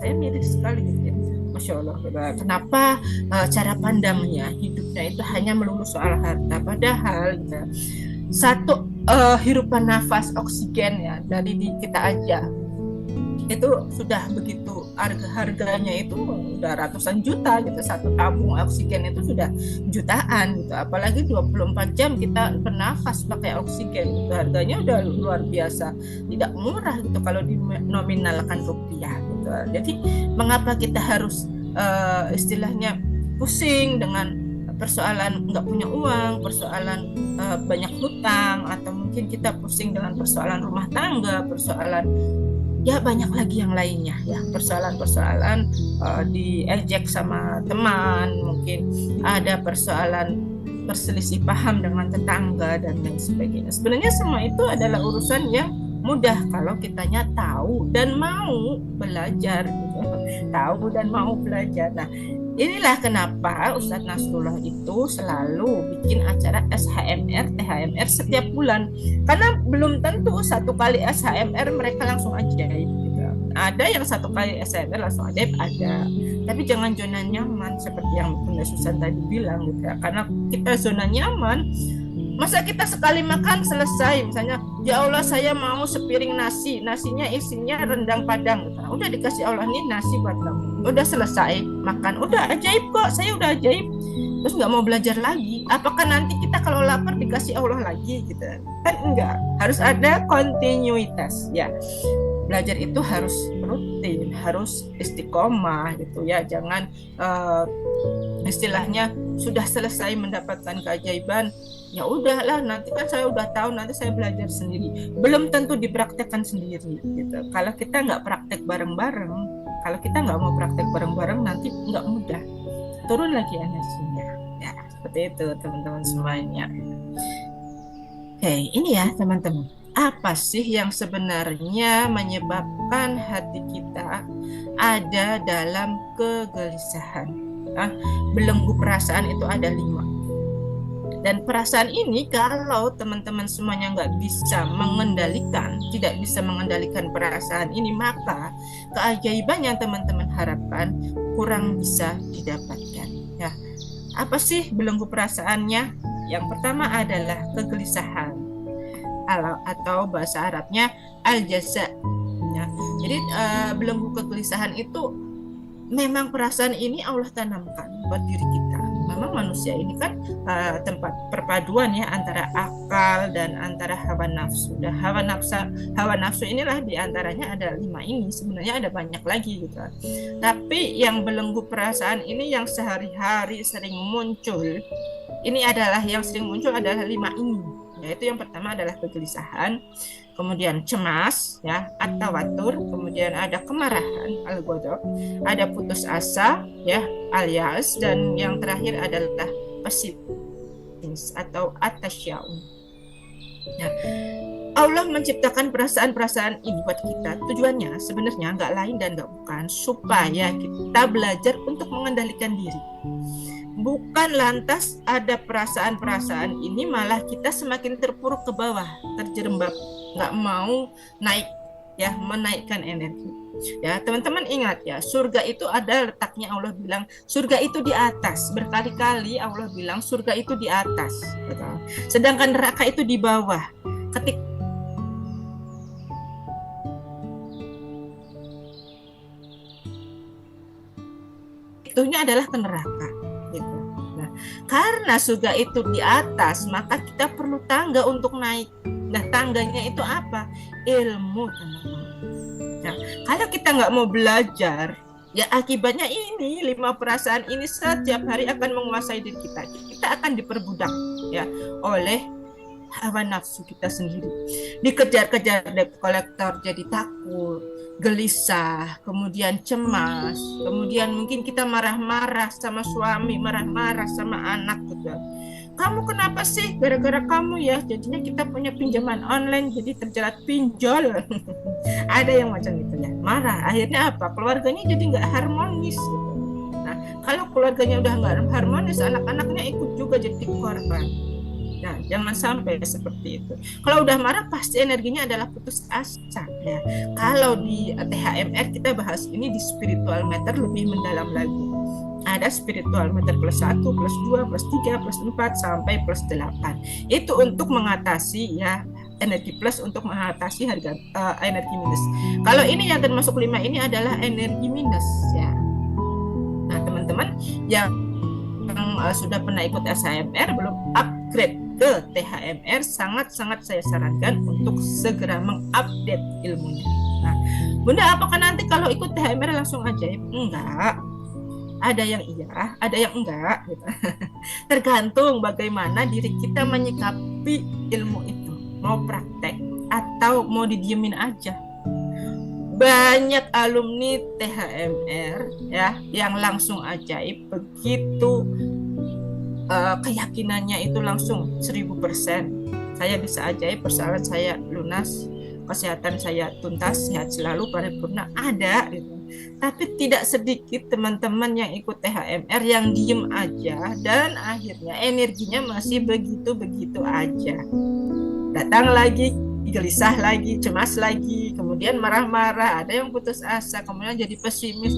Saya miris sekali gitu ya. Masya Allah. Kenapa cara pandangnya hidupnya itu hanya melulu soal harta? Padahal gitu, satu hirupan nafas oksigen ya dari kita aja itu sudah begitu, harganya itu udah ratusan juta gitu, satu tabung oksigen itu sudah jutaan gitu, apalagi 24 jam kita bernafas pakai oksigen gitu, harganya udah luar biasa, tidak murah gitu kalau dinominalkan rupiah gitu. Jadi mengapa kita harus istilahnya pusing dengan persoalan nggak punya uang, persoalan banyak hutang, atau mungkin kita pusing dengan persoalan rumah tangga, persoalan ya banyak lagi yang lainnya ya, persoalan-persoalan diejek sama teman, mungkin ada persoalan perselisih paham dengan tetangga dan lain sebagainya. Sebenarnya semua itu adalah urusan yang mudah kalau kitanya tahu dan mau belajar gitu. Tahu dan mau belajar. Nah, inilah kenapa Ustadz Nasrullah itu selalu bikin acara SHMR, THMR setiap bulan. Karena belum tentu satu kali SHMR mereka langsung ajaib gitu. Ada yang satu kali SHMR langsung ajaib, ada. Tapi jangan zona nyaman seperti yang Bunda Susan tadi bilang gitu ya. Karena kita zona nyaman, masa kita sekali makan selesai, misalnya ya Allah saya mau sepiring nasi, nasinya isinya rendang padang, udah dikasih Allah nih nasi buat kamu, udah selesai makan, udah ajaib kok, saya udah ajaib, terus nggak mau belajar lagi. Apakah nanti kita kalau lapar dikasih Allah lagi gitu? Kan enggak, harus ada kontinuitas ya. Belajar itu harus rutin, harus istiqomah gitu ya, jangan istilahnya sudah selesai mendapatkan keajaiban, ya udahlah nanti kan saya udah tahu, nanti saya belajar sendiri. Belum tentu dipraktekkan sendiri gitu. Kalau kita nggak praktek bareng-bareng, kalau kita nggak mau praktek bareng-bareng, nanti nggak mudah, turun lagi energinya ya. Seperti itu teman-teman semuanya. Oke, ini ya teman-teman, apa sih yang sebenarnya menyebabkan hati kita ada dalam kegelisahan? Belenggu perasaan itu ada 5. Dan perasaan ini kalau teman-teman semuanya nggak bisa mengendalikan, tidak bisa mengendalikan perasaan ini, maka keajaiban yang teman-teman harapkan kurang bisa didapatkan ya. Apa sih belenggu perasaannya? Yang pertama adalah kegelisahan, atau bahasa Arabnya al-jaza ya. Jadi belenggu kegelisahan itu memang perasaan ini Allah tanamkan buat diri kita. memang manusia ini kan tempat perpaduan ya antara akal dan antara hawa nafsu. Dan hawa nafsu inilah diantaranya ada 5 ini. Sebenarnya ada banyak lagi gitu. Tapi yang belenggu perasaan ini yang sehari-hari sering muncul. Ini adalah yang sering muncul adalah 5 ini. Yaitu yang pertama adalah kegelisahan, kemudian cemas ya, at-tawatur, kemudian ada kemarahan, al-ghadab, ada putus asa ya, al-ya'as, dan yang terakhir adalah pesimis atau at-tasyaum. Ya. Allah menciptakan perasaan-perasaan ini buat kita. Tujuannya sebenarnya nggak lain dan nggak bukan supaya kita belajar untuk mengendalikan diri. Bukan lantas ada perasaan-perasaan ini malah kita semakin terpuruk ke bawah, terjerembab, nggak mau naik ya, menaikkan energi. Ya, teman-teman ingat ya, surga itu ada letaknya. Allah bilang surga itu di atas. Berkali-kali Allah bilang surga itu di atas. Sedangkan neraka itu di bawah. Ketika itunya adalah ke neraka. Gitu. Nah, karena surga itu di atas, maka kita perlu tangga untuk naik. Nah, tangganya itu apa? Ilmu, teman-teman. Nah, kalau kita nggak mau belajar, ya akibatnya ini 5 perasaan ini setiap hari akan menguasai diri kita. Kita akan diperbudak ya oleh hawa nafsu kita sendiri. Dikejar-kejar debt collector, jadi takut, gelisah, kemudian cemas, kemudian mungkin kita marah-marah sama suami, marah-marah sama anak gitu. Kamu kenapa sih? Gara-gara kamu ya, jadinya kita punya pinjaman online jadi terjerat pinjol. Ada yang macam itu ya, marah. Akhirnya apa? Keluarganya jadi nggak harmonis. Nah, kalau keluarganya udah nggak harmonis, anak-anaknya ikut juga jadi korban. Nah, jangan sampai seperti itu. Kalau udah marah pasti energinya adalah putus asa ya. Kalau di THMR kita bahas ini di spiritual matter lebih mendalam lagi. Ada spiritual matter plus 1, plus 2, plus 3, plus 4 sampai plus 8. Itu untuk mengatasi ya energi plus, untuk mengatasi harga energi minus. Kalau ini yang termasuk 5 ini adalah energi minus ya. Nah, teman-teman yang sudah pernah ikut SHMR belum upgrade ke THMR, sangat-sangat saya sarankan untuk segera mengupdate ilmunya. Nah, Bunda, apakah nanti kalau ikut THMR langsung ajaib? Enggak. Ada yang iya, ada yang enggak gitu. Tergantung bagaimana diri kita menyikapi ilmu itu. Mau praktek atau mau didiemin aja. Banyak alumni THMR ya yang langsung ajaib, begitu keyakinannya itu langsung 1000%. Saya bisa ajaib, persoalan saya lunas, kesehatan saya tuntas, sehat selalu, paripurna, ada gitu. Tapi tidak sedikit teman-teman yang ikut THMR yang diem aja dan akhirnya energinya masih begitu-begitu aja. Datang lagi, gelisah lagi, cemas lagi, kemudian marah-marah, ada yang putus asa, kemudian jadi pesimis.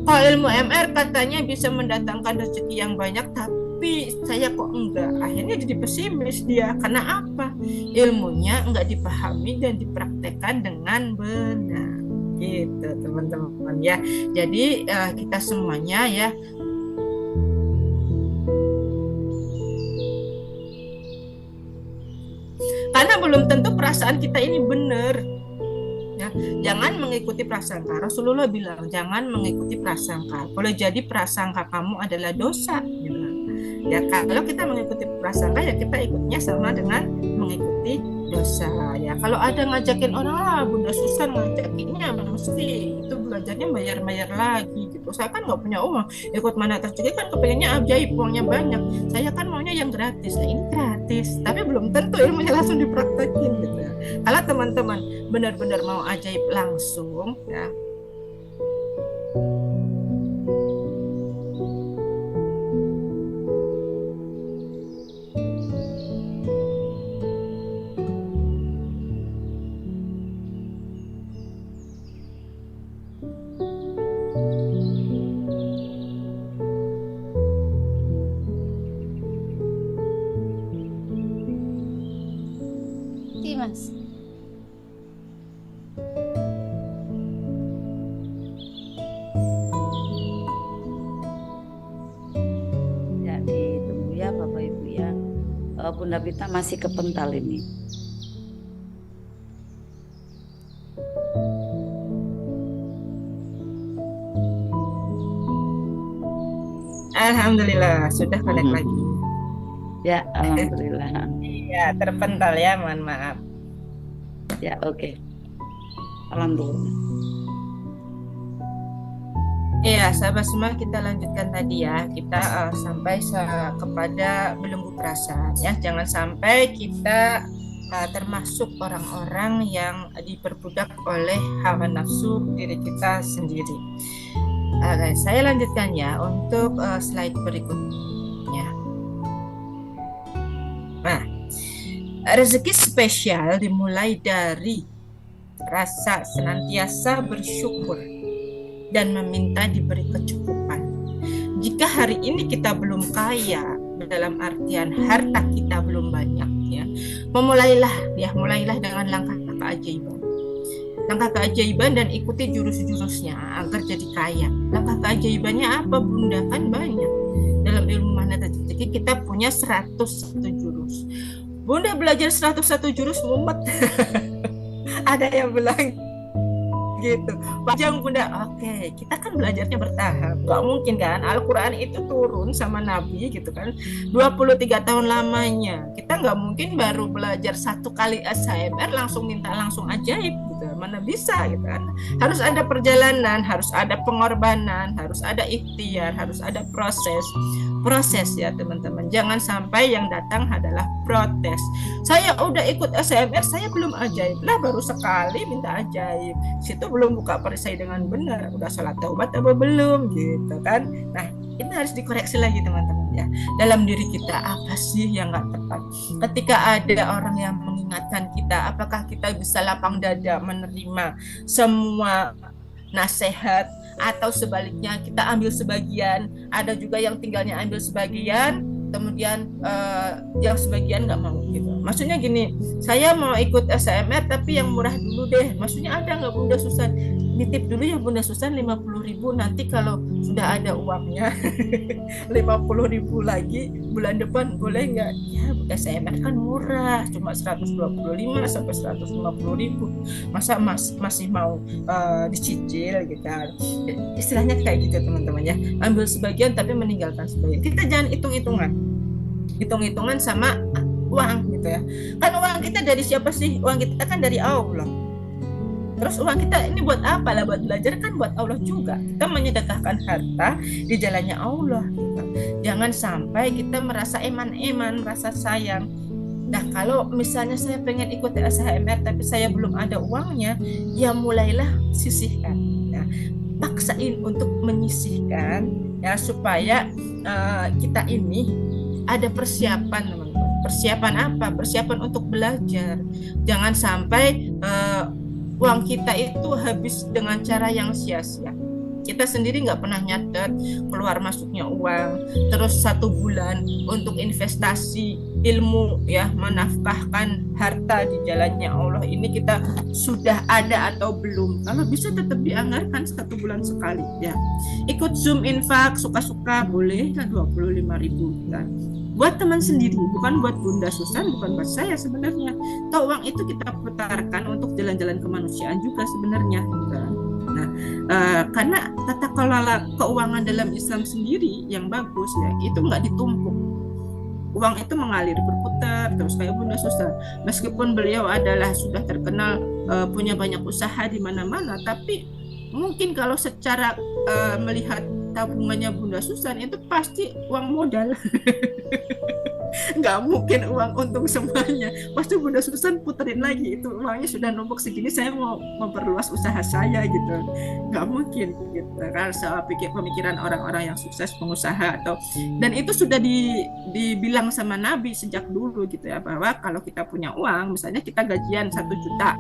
Kalau ilmu MR katanya bisa mendatangkan rezeki yang banyak, tapi saya kok enggak. Akhirnya jadi pesimis dia. Karena apa? Ilmunya enggak dipahami dan dipraktekkan dengan benar. Gitu teman-teman ya. Jadi kita semuanya ya karena belum tentu perasaan kita ini benar ya. Jangan mengikuti prasangka. Rasulullah bilang jangan mengikuti prasangka. Boleh jadi prasangka kamu adalah dosa gitu. Ya kalau kita mengikuti prasangka ya kita ikutnya sama dengan mengikuti dosa ya. Kalau ada ngajakin orang, Bunda Susan ngajakinnya mesti itu belajarnya bayar lagi gitu. Saya kan nggak punya uang, ikut mana terjadi kan kepengennya ajaib, uangnya banyak. Saya kan maunya yang gratis. Nah ini gratis, tapi belum tentu ilmunya langsung dipraktekin gitu. Kalau teman-teman benar-benar mau ajaib langsung ya. Mas. Bunda Pita masih kepental ini. Alhamdulillah sudah connect lagi. Ya, alhamdulillah. Iya, terpental ya, mohon maaf. Ya, oke. Alhamdulillah. Iya, sahabat semua, kita lanjutkan tadi ya. Kita sampai kepada belenggu perasaan ya. Jangan sampai kita termasuk orang-orang yang diperbudak oleh hawa nafsu diri kita sendiri. Saya lanjutkan ya untuk slide berikutnya. Nah, rezeki spesial dimulai dari rasa senantiasa bersyukur dan meminta diberi kecukupan. Jika hari ini kita belum kaya, dalam artian harta kita belum banyak ya, mulailah dengan langkah keajaiban. Langkah keajaiban dan ikuti jurus-jurusnya agar jadi kaya. Langkah keajaibannya apa, Bunda? Kan banyak. Dalam ilmu magnet rezeki kita punya 101 jurus. Bunda belajar 101 jurus mumet. Ada yang bilang gitu, panjang Bunda. Oke, kita kan belajarnya bertahap. Gak mungkin kan Al-Quran itu turun sama Nabi gitu kan 23 tahun lamanya. Kita gak mungkin baru belajar 1 kali SHMR langsung minta langsung ajaib gitu. Mana bisa gitu kan. Harus ada perjalanan, harus ada pengorbanan, harus ada ikhtiar, harus ada proses ya teman-teman. Jangan sampai yang datang adalah protes. Saya udah ikut SHMR, saya belum ajaib. Lah baru sekali minta ajaib. Situ belum buka perisai dengan benar, udah sholat taubat apa belum gitu kan. Nah, ini harus dikoreksi lagi teman-teman ya. Dalam diri kita apa sih yang nggak tepat? Ketika ada orang yang mengingatkan kita, apakah kita bisa lapang dada menerima semua nasihat, atau sebaliknya kita ambil sebagian? Ada juga yang tinggalnya ambil sebagian, kemudian yang sebagian nggak mau gitu. Maksudnya gini, saya mau ikut SHMR tapi yang murah dulu deh. Maksudnya ada nggak Bunda Susan? Nitip dulu ya Bunda Susan 50.000, nanti kalau sudah ada uangnya 50.000 lagi bulan depan boleh nggak? Ya SHMR kan murah, cuma 125 sampai 150.000. Masa masih mau dicicil gitu. Istilahnya kayak gitu teman-teman ya. Ambil sebagian tapi meninggalkan sebagian. Kita jangan hitung-hitungan sama uang gitu ya. Kan uang kita dari siapa sih? Uang kita kan dari Allah. Terus uang kita ini buat apa lah? Buat belajar kan buat Allah juga. Kita menyedekahkan harta di jalannya Allah gitu. Jangan sampai kita merasa eman-eman, merasa sayang. Nah, kalau misalnya saya pengen ikut SHMR tapi saya belum ada uangnya, ya mulailah sisihkan. Ya, paksain untuk menyisihkan ya supaya kita ini ada persiapan teman-teman. Persiapan apa? Persiapan untuk belajar. Jangan sampai uang kita itu habis dengan cara yang sia-sia. Kita sendiri nggak pernah nyatet keluar masuknya uang. Terus 1 bulan untuk investasi ilmu ya, menafkahkan harta di jalannya Allah ini kita sudah ada atau belum? Kalau bisa tetap dianggarkan 1 bulan sekali ya. Ikut Zoom infak suka-suka boleh lah 25.000 kan. Buat teman sendiri, bukan buat Bunda Susan, bukan buat saya sebenarnya. Toh uang itu kita putarkan untuk jalan-jalan kemanusiaan juga sebenarnya. Nah, karena tata kelola keuangan dalam Islam sendiri yang bagus ya, itu nggak ditumpuk. Uang itu mengalir berputar terus kayak Bunda Susan. Meskipun beliau adalah sudah terkenal punya banyak usaha di mana-mana, tapi mungkin kalau secara melihat tabungannya Bunda Susan itu pasti uang modal. Nggak mungkin uang untung semuanya. Pasti Bunda Susan puterin lagi, itu uangnya sudah numpuk segini, saya mau memperluas usaha saya gitu. Nggak mungkin gitu. Karena saya pikir pemikiran orang-orang yang sukses pengusaha atau, dan itu sudah dibilang sama Nabi sejak dulu gitu ya, bahwa kalau kita punya uang, misalnya kita gajian 1 juta,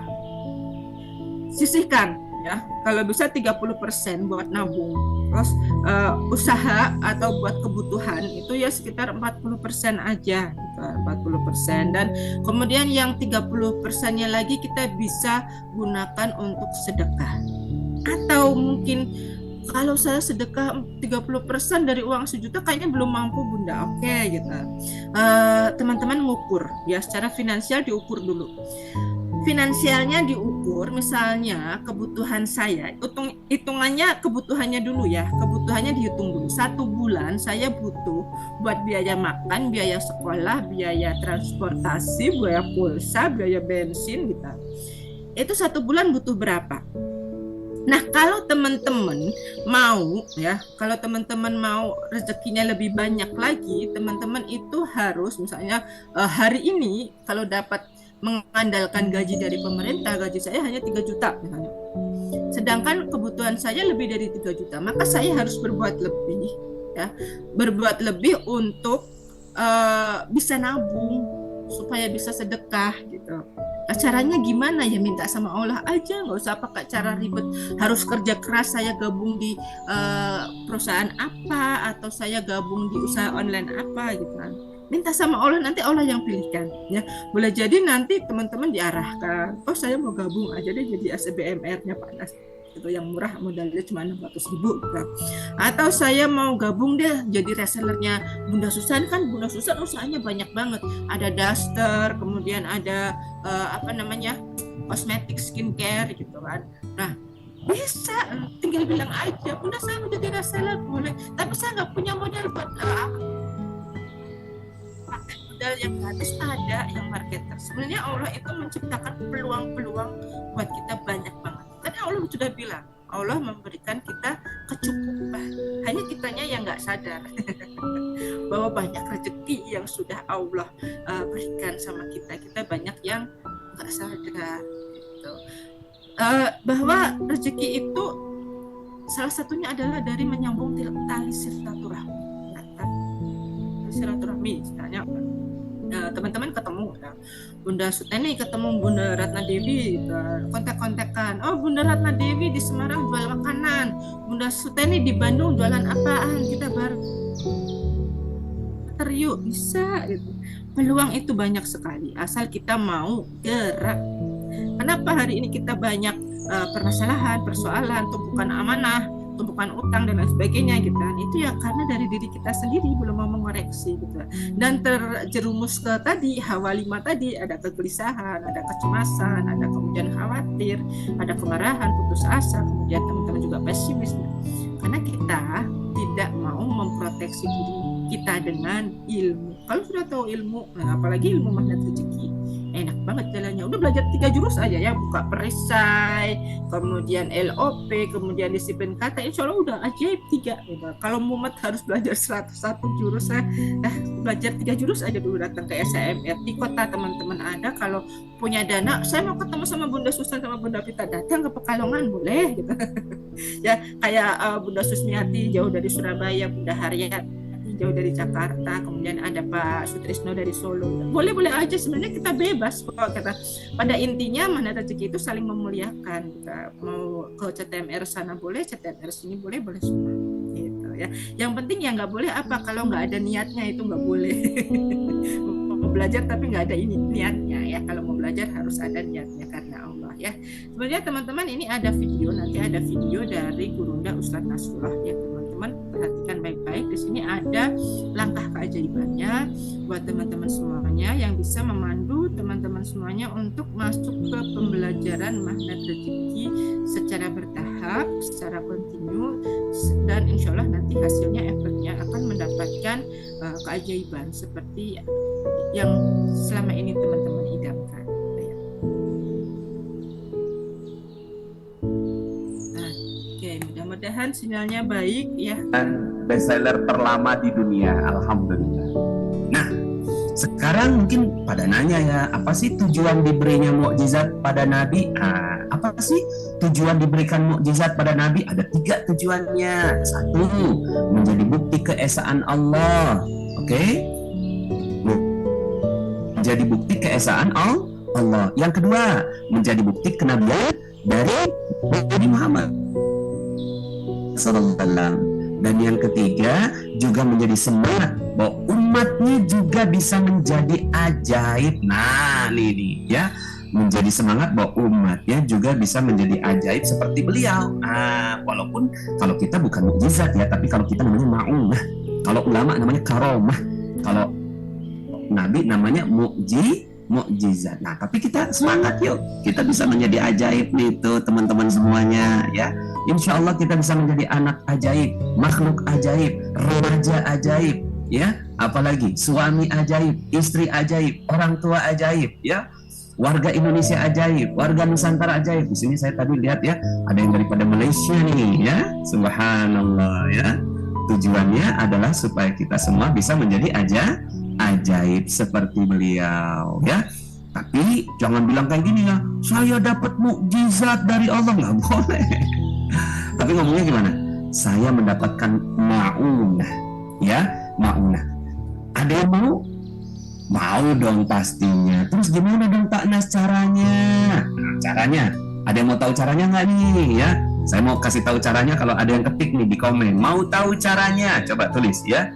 sisihkan ya, kalau bisa 30% buat nabung. Terus usaha atau buat kebutuhan itu ya sekitar 40% aja gitu, 40%. Dan kemudian yang 30%-nya lagi kita bisa gunakan untuk sedekah. Atau mungkin kalau saya sedekah 30% dari uang 1 juta kayaknya belum mampu Bunda. Oke gitu. Teman-teman ngukur ya, secara finansial diukur dulu. Finansialnya diukur, misalnya kebutuhan saya, hitungannya kebutuhannya dulu ya, kebutuhannya dihitung dulu. 1 bulan saya butuh buat biaya makan, biaya sekolah, biaya transportasi, biaya pulsa, biaya bensin gitu. Itu 1 bulan butuh berapa? Nah, kalau teman-teman mau ya, kalau teman-teman mau rezekinya lebih banyak lagi, teman-teman itu harus misalnya hari ini kalau dapat mengandalkan gaji dari pemerintah, gaji saya hanya 3 juta misalnya. Sedangkan kebutuhan saya lebih dari 3 juta, maka saya harus berbuat lebih ya. Berbuat lebih untuk bisa nabung supaya bisa sedekah gitu. Nah, caranya gimana ya? Minta sama Allah aja, nggak usah pakai cara ribet. Harus kerja keras, saya gabung di perusahaan apa, atau saya gabung di usaha online apa gitu kan. Minta sama Allah, nanti Allah yang pilihkan ya. Boleh jadi nanti teman-teman diarahkan, oh saya mau gabung aja deh jadi SBMR-nya Pak Nas, itu yang murah, modalnya cuma 600.000 gitu. Atau saya mau gabung deh jadi resellernya Bunda Susan, kan Bunda Susan usahanya banyak banget, ada daster, kemudian ada kosmetik skincare gitu kan. Nah, bisa tinggal bilang aja, Bunda saya mau jadi reseller, boleh, tapi saya nggak punya modal buat modal yang gratis, ada yang marketer. Sebenarnya Allah itu menciptakan peluang-peluang buat kita banyak banget. Karena Allah sudah bilang, Allah memberikan kita kecukupan. Hanya kitanya yang nggak sadar bahwa banyak rezeki yang sudah Allah berikan sama kita. Kita banyak yang nggak sadar. Gitu. Bahwa rezeki itu salah satunya adalah dari menyambung tali silaturahmi. Misalnya teman-teman ketemu Bunda Suteni, ketemu Bunda Ratna Dewi, kontak-kontakan, oh Bunda Ratna Dewi di Semarang jual makanan, Bunda Suteni di Bandung jualan apaan, kita bareng yuk, bisa gitu. Peluang itu banyak sekali asal kita mau gerak. Kenapa hari ini kita banyak permasalahan, persoalan, tumpukan amanah, tumpukan utang dan lain sebagainya gitu kan, itu ya karena dari diri kita sendiri belum mau mengoreksi gitu. Dan terjerumus ke tadi hawa 5 tadi, ada kegelisahan, ada kecemasan, ada kemudian khawatir, ada kemarahan, putus asa, kemudian teman-teman juga pesimis karena kita tidak mau memproteksi diri kita dengan ilmu. Kalau sudah tahu ilmu, apalagi ilmu magnet rezeki, enak banget jalannya. Udah belajar 3 jurus aja ya, buka perisai, kemudian LOP, kemudian disiplin kata, insya Allah udah ajaib 3. Kalau mumet harus belajar 101 jurus, belajar 3 jurus aja dulu, datang ke SMR di kota teman-teman ada. Kalau punya dana, saya mau ketemu sama Bunda Susan sama Bunda Pita, datang ke Pekalongan boleh gitu. Ya kayak Bunda Susmiati jauh dari Surabaya, Bunda Haryat jauh dari Jakarta, kemudian ada Pak Sutrisno dari Solo. Boleh-boleh aja, sebenarnya kita bebas kok. Pada intinya mana rezeki itu saling memuliakan. Kita mau ke CTMR sana boleh, CTMR sini boleh semua. Gitu ya. Yang penting ya nggak boleh apa, kalau nggak ada niatnya itu nggak boleh. Mau belajar tapi nggak ada niatnya ya. Kalau mau belajar harus ada niatnya karena Allah ya. Sebenarnya teman-teman ini ada video, nanti ada video dari Gurunda Ustadz Nasrullah ya. Perhatikan baik-baik, di sini ada langkah keajaibannya buat teman-teman semuanya yang bisa memandu teman-teman semuanya untuk masuk ke pembelajaran magnet rezeki secara bertahap, secara kontinu, dan insya Allah nanti hasilnya efeknya akan mendapatkan keajaiban seperti yang selama ini teman-teman idamkan. Mudah-mudahan sinyalnya baik ya. Dan bestseller terlama di dunia, alhamdulillah. Nah, sekarang mungkin pada nanya ya, apa sih tujuan diberinya mukjizat pada Nabi? Apa sih tujuan diberikan mukjizat pada Nabi? Ada 3 tujuannya. 1, menjadi bukti keesaan Allah. Oke? Menjadi bukti keesaan Allah. Yang kedua, menjadi bukti kenabian dari Nabi Muhammad SAW. Dan yang ketiga juga menjadi semangat bahwa umatnya juga bisa menjadi ajaib. Nah ini ya, menjadi semangat bahwa umatnya juga bisa menjadi ajaib seperti beliau. Walaupun kalau kita bukan mukjizat ya, tapi kalau kita namanya ma'unah, kalau ulama namanya karomah, kalau nabi namanya mukjizat. Nah, tapi kita semangat yuk, kita bisa menjadi ajaib nih tuh teman-teman semuanya ya. Insya Allah kita bisa menjadi anak ajaib, makhluk ajaib, remaja ajaib ya, apalagi suami ajaib, istri ajaib, orang tua ajaib ya, warga Indonesia ajaib, warga Nusantara ajaib. Di sini saya tadi lihat ya, ada yang daripada Malaysia nih ya, subhanallah ya. Tujuannya adalah supaya kita semua bisa menjadi ajaib seperti beliau ya. Tapi jangan bilang kayak gini ya, saya dapat mukjizat dari Allah, nggak boleh. Tapi ngomongnya gimana? Saya mendapatkan ma'unah ya, ma'unah. Ada yang mau? Mau dong pastinya. Terus gimana dong Pak Nas caranya? Nah, caranya, ada yang mau tahu caranya nggak nih ya? Saya mau kasih tahu caranya. Kalau ada yang ketik nih di komen, mau tahu caranya? Coba tulis ya.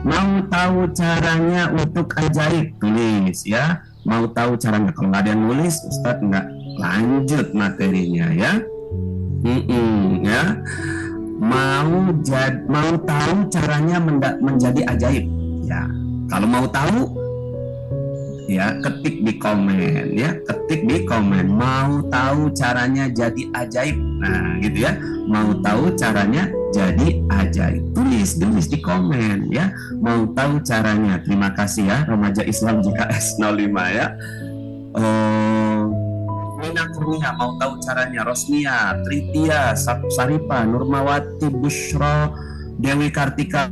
Mau tahu caranya untuk ajaib, tulis ya. Mau tahu caranya. Kalau nggak ada yang nulis, Ustadz nggak lanjut materinya ya. Ya. Mau tahu caranya menjadi ajaib ya. Kalau mau tahu ya, ketik di komen ya, ketik di komen mau tahu caranya jadi ajaib. Nah gitu ya, mau tahu caranya jadi ajaib, tulis di komen ya, mau tahu caranya. Terima kasih ya Remaja Islam JKS 05 ya. Mina Kurnia mau tahu caranya, Rosnia, Tritia, Saripa, Nurmawati, Bushro, Dewi Kartika,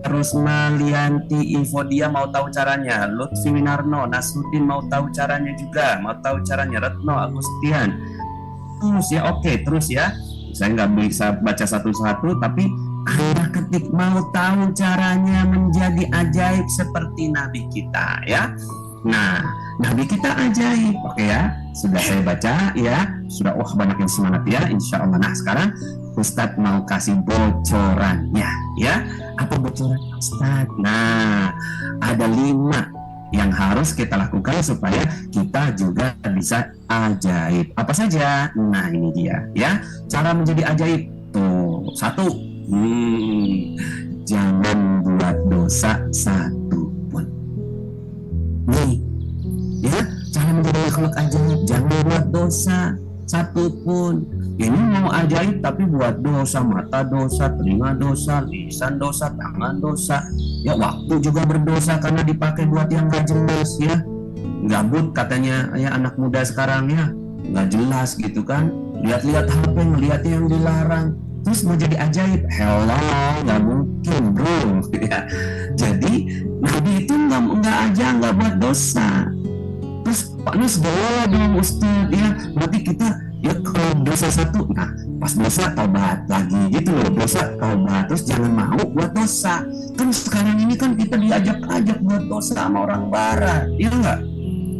Rusma, Lianti, Infodia mau tahu caranya, Lutfi Winarno, Nasruddin mau tahu caranya juga, mau tahu caranya, Retno, Agustian. Terus ya, oke, terus ya. Saya nggak bisa baca satu-satu, tapi Anda ketik mau tahu caranya menjadi ajaib seperti Nabi kita ya. Nah, Nabi kita ajaib, oke ya. Sudah saya baca ya, sudah banyak yang semangat ya, insya Allah. Nah sekarang Ustadz mau kasih bocorannya ya. Apa bocorannya Ustadz? Nah, ada 5 yang harus kita lakukan supaya kita juga bisa ajaib. Apa saja? Nah ini dia ya, cara menjadi ajaib. Tuh, 1, jangan buat dosa satu pun. Nih ya, cara menjadi makhluk ajaib, jangan buat dosa satu pun. Ini mau ajaib tapi buat dosa, mata dosa, telinga dosa, lisan dosa, tangan dosa ya, waktu juga berdosa karena dipakai buat yang gak jelas ya. Gabut katanya ya anak muda sekarang ya, gak jelas gitu kan, lihat-lihat HP, ngelihat yang dilarang, terus mau jadi ajaib. Hello, gak mungkin bro ya. Jadi Nabi itu nggak buat dosa. Terus Pak Nus bawa dong Ustadz ya, berarti kita ya kalau dosa satu, nah pas dosa taubat lagi gitu loh, dosa taubat, terus jangan mau buat dosa. Kan sekarang ini kan kita diajak-ajak buat dosa sama orang barat, ya enggak?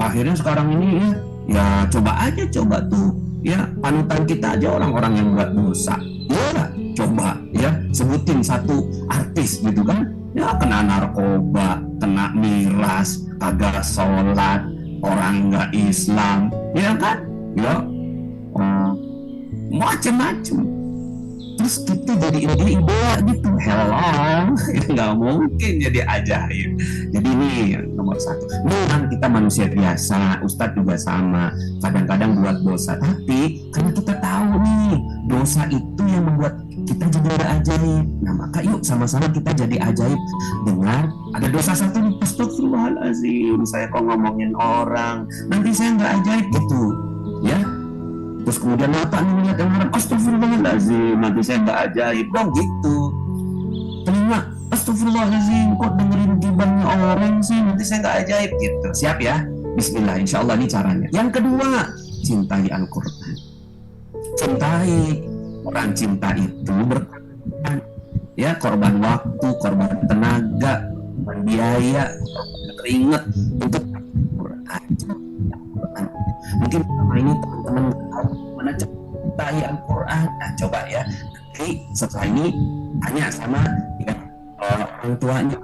Akhirnya sekarang ini ya coba tuh ya, panutan kita aja orang-orang yang buat dosa. Ya enggak? Coba ya sebutin satu artis gitu kan, ya kena narkoba, kena miras, kagak sholat, orang nggak Islam, ya kan? Ya macem-macem. Terus kita jadi idola gitu. Hello, nggak mungkin jadi ajaib. Jadi ini nomor 1. Memang kita manusia biasa, Ustadz juga sama, kadang-kadang buat dosa. Tapi karena kita tahu nih, dosa itu yang membuat kita jadi ajaib. Nah maka yuk sama-sama kita jadi ajaib dengan ada dosa satu nih, astagfirullahaladzim, saya kok ngomongin orang, nanti saya nggak ajaib gitu ya. Terus kemudian apa nih ngeliat yang haram, astagfirullahaladzim, nanti saya nggak ajaib dong gitu. Telinga, astagfirullahaladzim, kok dengerin gibahnya orang sih, nanti saya nggak ajaib gitu. Siap ya? Bismillah, insya Allah ini caranya. Yang kedua, cintai Al-Quran. Cintai. Orang cinta itu berkorban ya, korban waktu, korban tenaga, korban biaya, korban keringat untuk Al-Quran. Mungkin selama ini teman-teman tahu mana cintai Al-Quran. Nah coba ya, nanti setelah ini tanya sama ya, orang tuanya,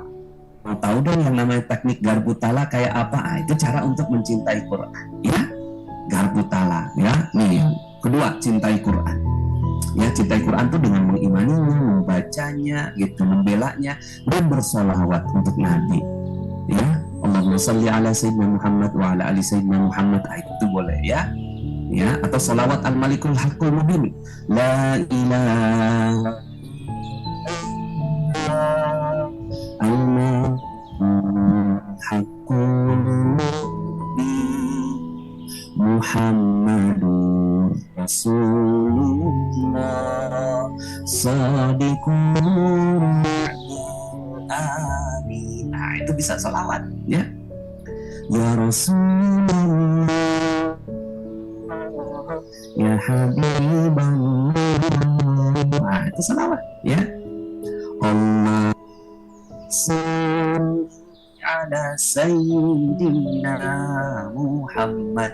mau tahu dong yang namanya teknik garpu tala kayak apa. Itu cara untuk mencintai Quran ya. Garbutala, ya. Nih yang kedua, cintai Quran. Ya, cintai Quran tuh dengan mengimaninya, membacanya, gitu, membelanya, dan bersolawat untuk Nabi. Ya, Allahumma sholli ala sayyidina Muhammad wa ala ali sayyidina Muhammad. Itu boleh ya. Ya, atau solawat al-malikul haqqul mubin. La ilaha illallah haqqul mubin Muhammadur Rasulullah Sadiqul Amin. Nah, itu bisa solawat ya. Ya Rasulullah Ya Habibullah. Nah, itu salawat ya. Allah salli ala sayyidina Muhammad.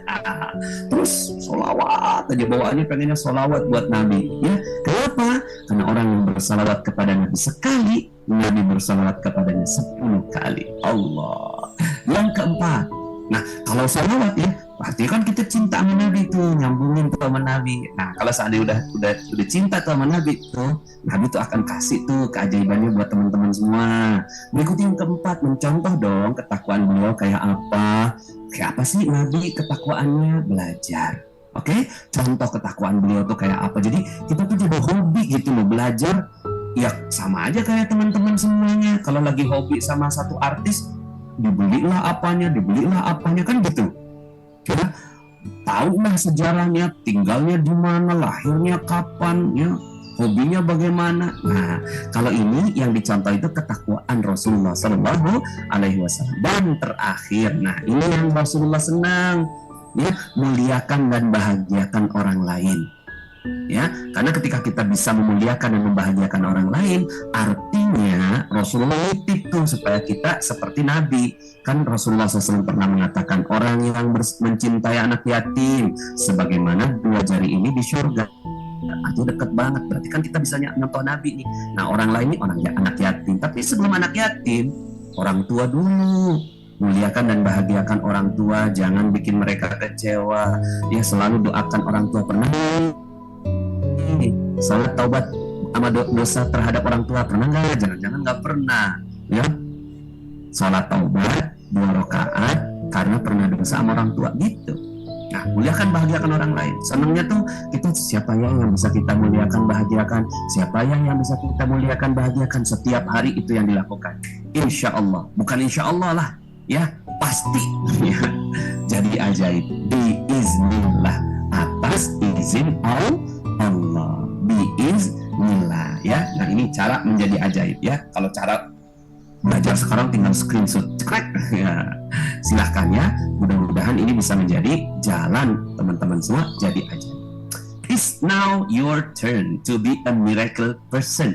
Terus solawat aja, bawaannya pengennya solawat buat Nabi ya. Kenapa? Karena orang yang bersalawat kepada Nabi sekali, Nabi bersalawat kepadanya 10 kali. Allah. Yang keempat, nah kalau salawat ya, berarti kan kita cinta sama Nabi tuh, nyambungin tuh sama Nabi. Nah kalau seandainya udah cinta tuh sama Nabi tuh, Nabi tuh akan kasih tuh keajaibannya buat teman-teman semua. Berikut yang keempat, mencontoh dong ketakwaan beliau kayak apa. Kayak apa sih Nabi ketakwaannya? Belajar. Oke, contoh ketakwaan beliau tuh kayak apa. Jadi kita tuh jadi hobi gitu loh, belajar. Ya sama aja kayak teman-teman semuanya. Kalau lagi hobi sama satu artis, dibelilah apanya kan gitu. Ya, tahulah sejarahnya, tinggalnya di mana, lahirnya kapan, ya, hobinya bagaimana. Nah, kalau ini yang dicontoh itu ketakwaan Rasulullah Shallallahu Alaihi Wasallam. Dan terakhir, nah ini yang Rasulullah senang, ya, muliakan dan bahagiakan orang lain. Ya, karena ketika kita bisa memuliakan dan membahagiakan orang lain, artinya Rasulullah nitip tuh supaya kita seperti Nabi. Kan Rasulullah SAW pernah mengatakan orang yang mencintai anak yatim sebagaimana 2 jari ini di surga. Itu dekat banget, berarti kan kita bisa nyontoh Nabi nih. Nah orang lain nih anak yatim, tapi sebelum anak yatim, orang tua dulu. Muliakan dan bahagiakan orang tua, jangan bikin mereka kecewa. Ya, selalu doakan orang tua. Pernah salat taubat sama dosa terhadap orang tua, pernah nggak? Jangan-jangan nggak pernah ya. Salat taubat 2 rakaat karena pernah dosa sama orang tua gitu. Nah, muliakan bahagiakan orang lain. Senangnya tuh kita siapa yang bisa kita muliakan bahagiakan, siapa yang bisa kita muliakan bahagiakan, setiap hari itu yang dilakukan. Insya Allah, bukan insya Allah lah ya, pasti ya. Jadi ajaib biiznillah, atas izin Allah, biiznillah ya. Nah ini cara menjadi ajaib ya. Kalau cara belajar sekarang tinggal screenshot cekrek ya, silahkan ya. Mudah-mudahan ini bisa menjadi jalan teman-teman semua jadi ajaib. It's now your turn to be a miracle person.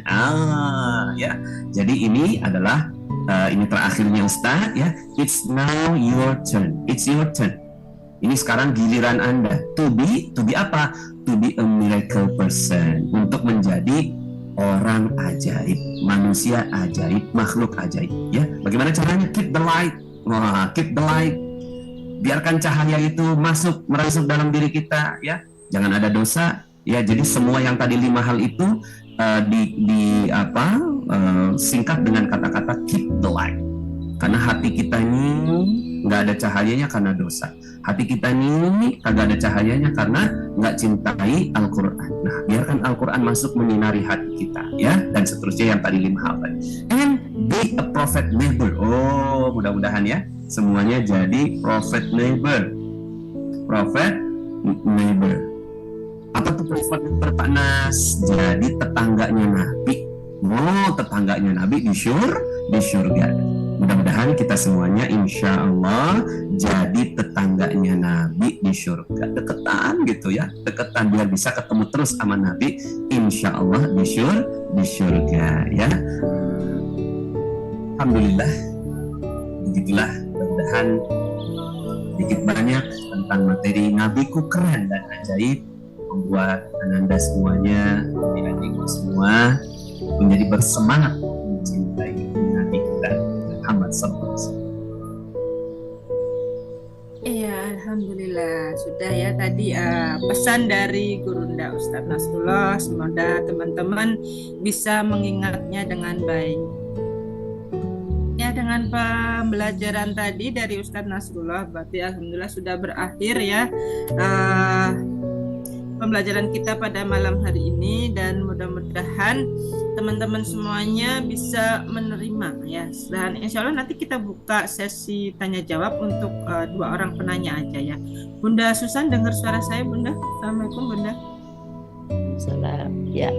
Ya, jadi ini adalah ini terakhirnya Ustaz ya. It's now your turn. It's your turn. Ini sekarang giliran Anda to be apa? To be a miracle person, untuk menjadi orang ajaib, manusia ajaib, makhluk ajaib ya. Bagaimana caranya? Keep the light. Wah, keep the light. Biarkan cahaya itu masuk, merasuk dalam diri kita ya. Jangan ada dosa ya. Jadi semua yang tadi 5 hal itu singkat dengan kata-kata keep the light. Karena hati kita ini nggak ada cahayanya karena dosa. Hati kita ini kagak ada cahayanya karena nggak cintai Al-Quran. Nah, biarkan Al-Quran masuk menyinari hati kita ya, dan seterusnya yang tadi 5 hal tadi. And be a prophet neighbor. Oh, mudah-mudahan ya semuanya jadi prophet neighbor. Prophet neighbor. Apa tuh prophet neighbor, Pak Nas? Jadi tetangganya Nabi. Oh, tetangganya Nabi di surga. Mudah-mudahan kita semuanya insya Allah jadi tetangganya Nabi di surga. Deketan gitu ya, deketan biar bisa ketemu terus sama Nabi insya Allah di surga ya. Alhamdulillah, begitulah. Mudah-mudahan sedikit banyak tentang materi Nabiku keren dan ajaib membuat Ananda semuanya, adik-adikku semua menjadi bersemangat mencintai Nabi kita Muhammad SAW. Iya, Alhamdulillah sudah ya tadi pesan dari Gurunda Ustadz Nasrullah. Semoga teman-teman bisa mengingatnya dengan baik. Ya, dengan pembelajaran tadi dari Ustadz Nasrullah, berarti alhamdulillah sudah berakhir ya pembelajaran kita pada malam hari ini, dan mudah-mudahan teman-teman semuanya bisa menerima ya. Dan insya Allah nanti kita buka sesi tanya jawab untuk 2 orang penanya aja ya. Bunda Susan, dengar suara saya Bunda? Assalamualaikum Bunda. Salam. Ya,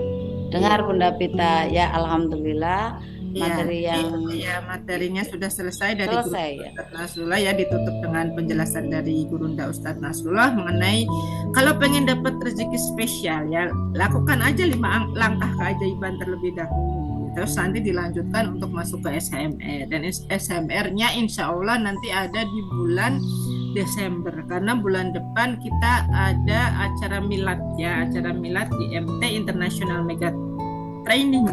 dengar Bunda Pita. Ya, alhamdulillah materi materinya sudah selesai dari selesai ya. Ustadz Nasrullah ya, ditutup dengan penjelasan dari Gurunda Ustadz Nasrullah mengenai kalau pengen dapat rezeki spesial ya, lakukan aja 5 langkah keajaiban terlebih dahulu. Terus nanti dilanjutkan untuk masuk ke SHMR, dan SHMR-nya insya Allah nanti ada di bulan Desember, karena bulan depan kita ada acara milad ya, acara milad di MT International Mega Training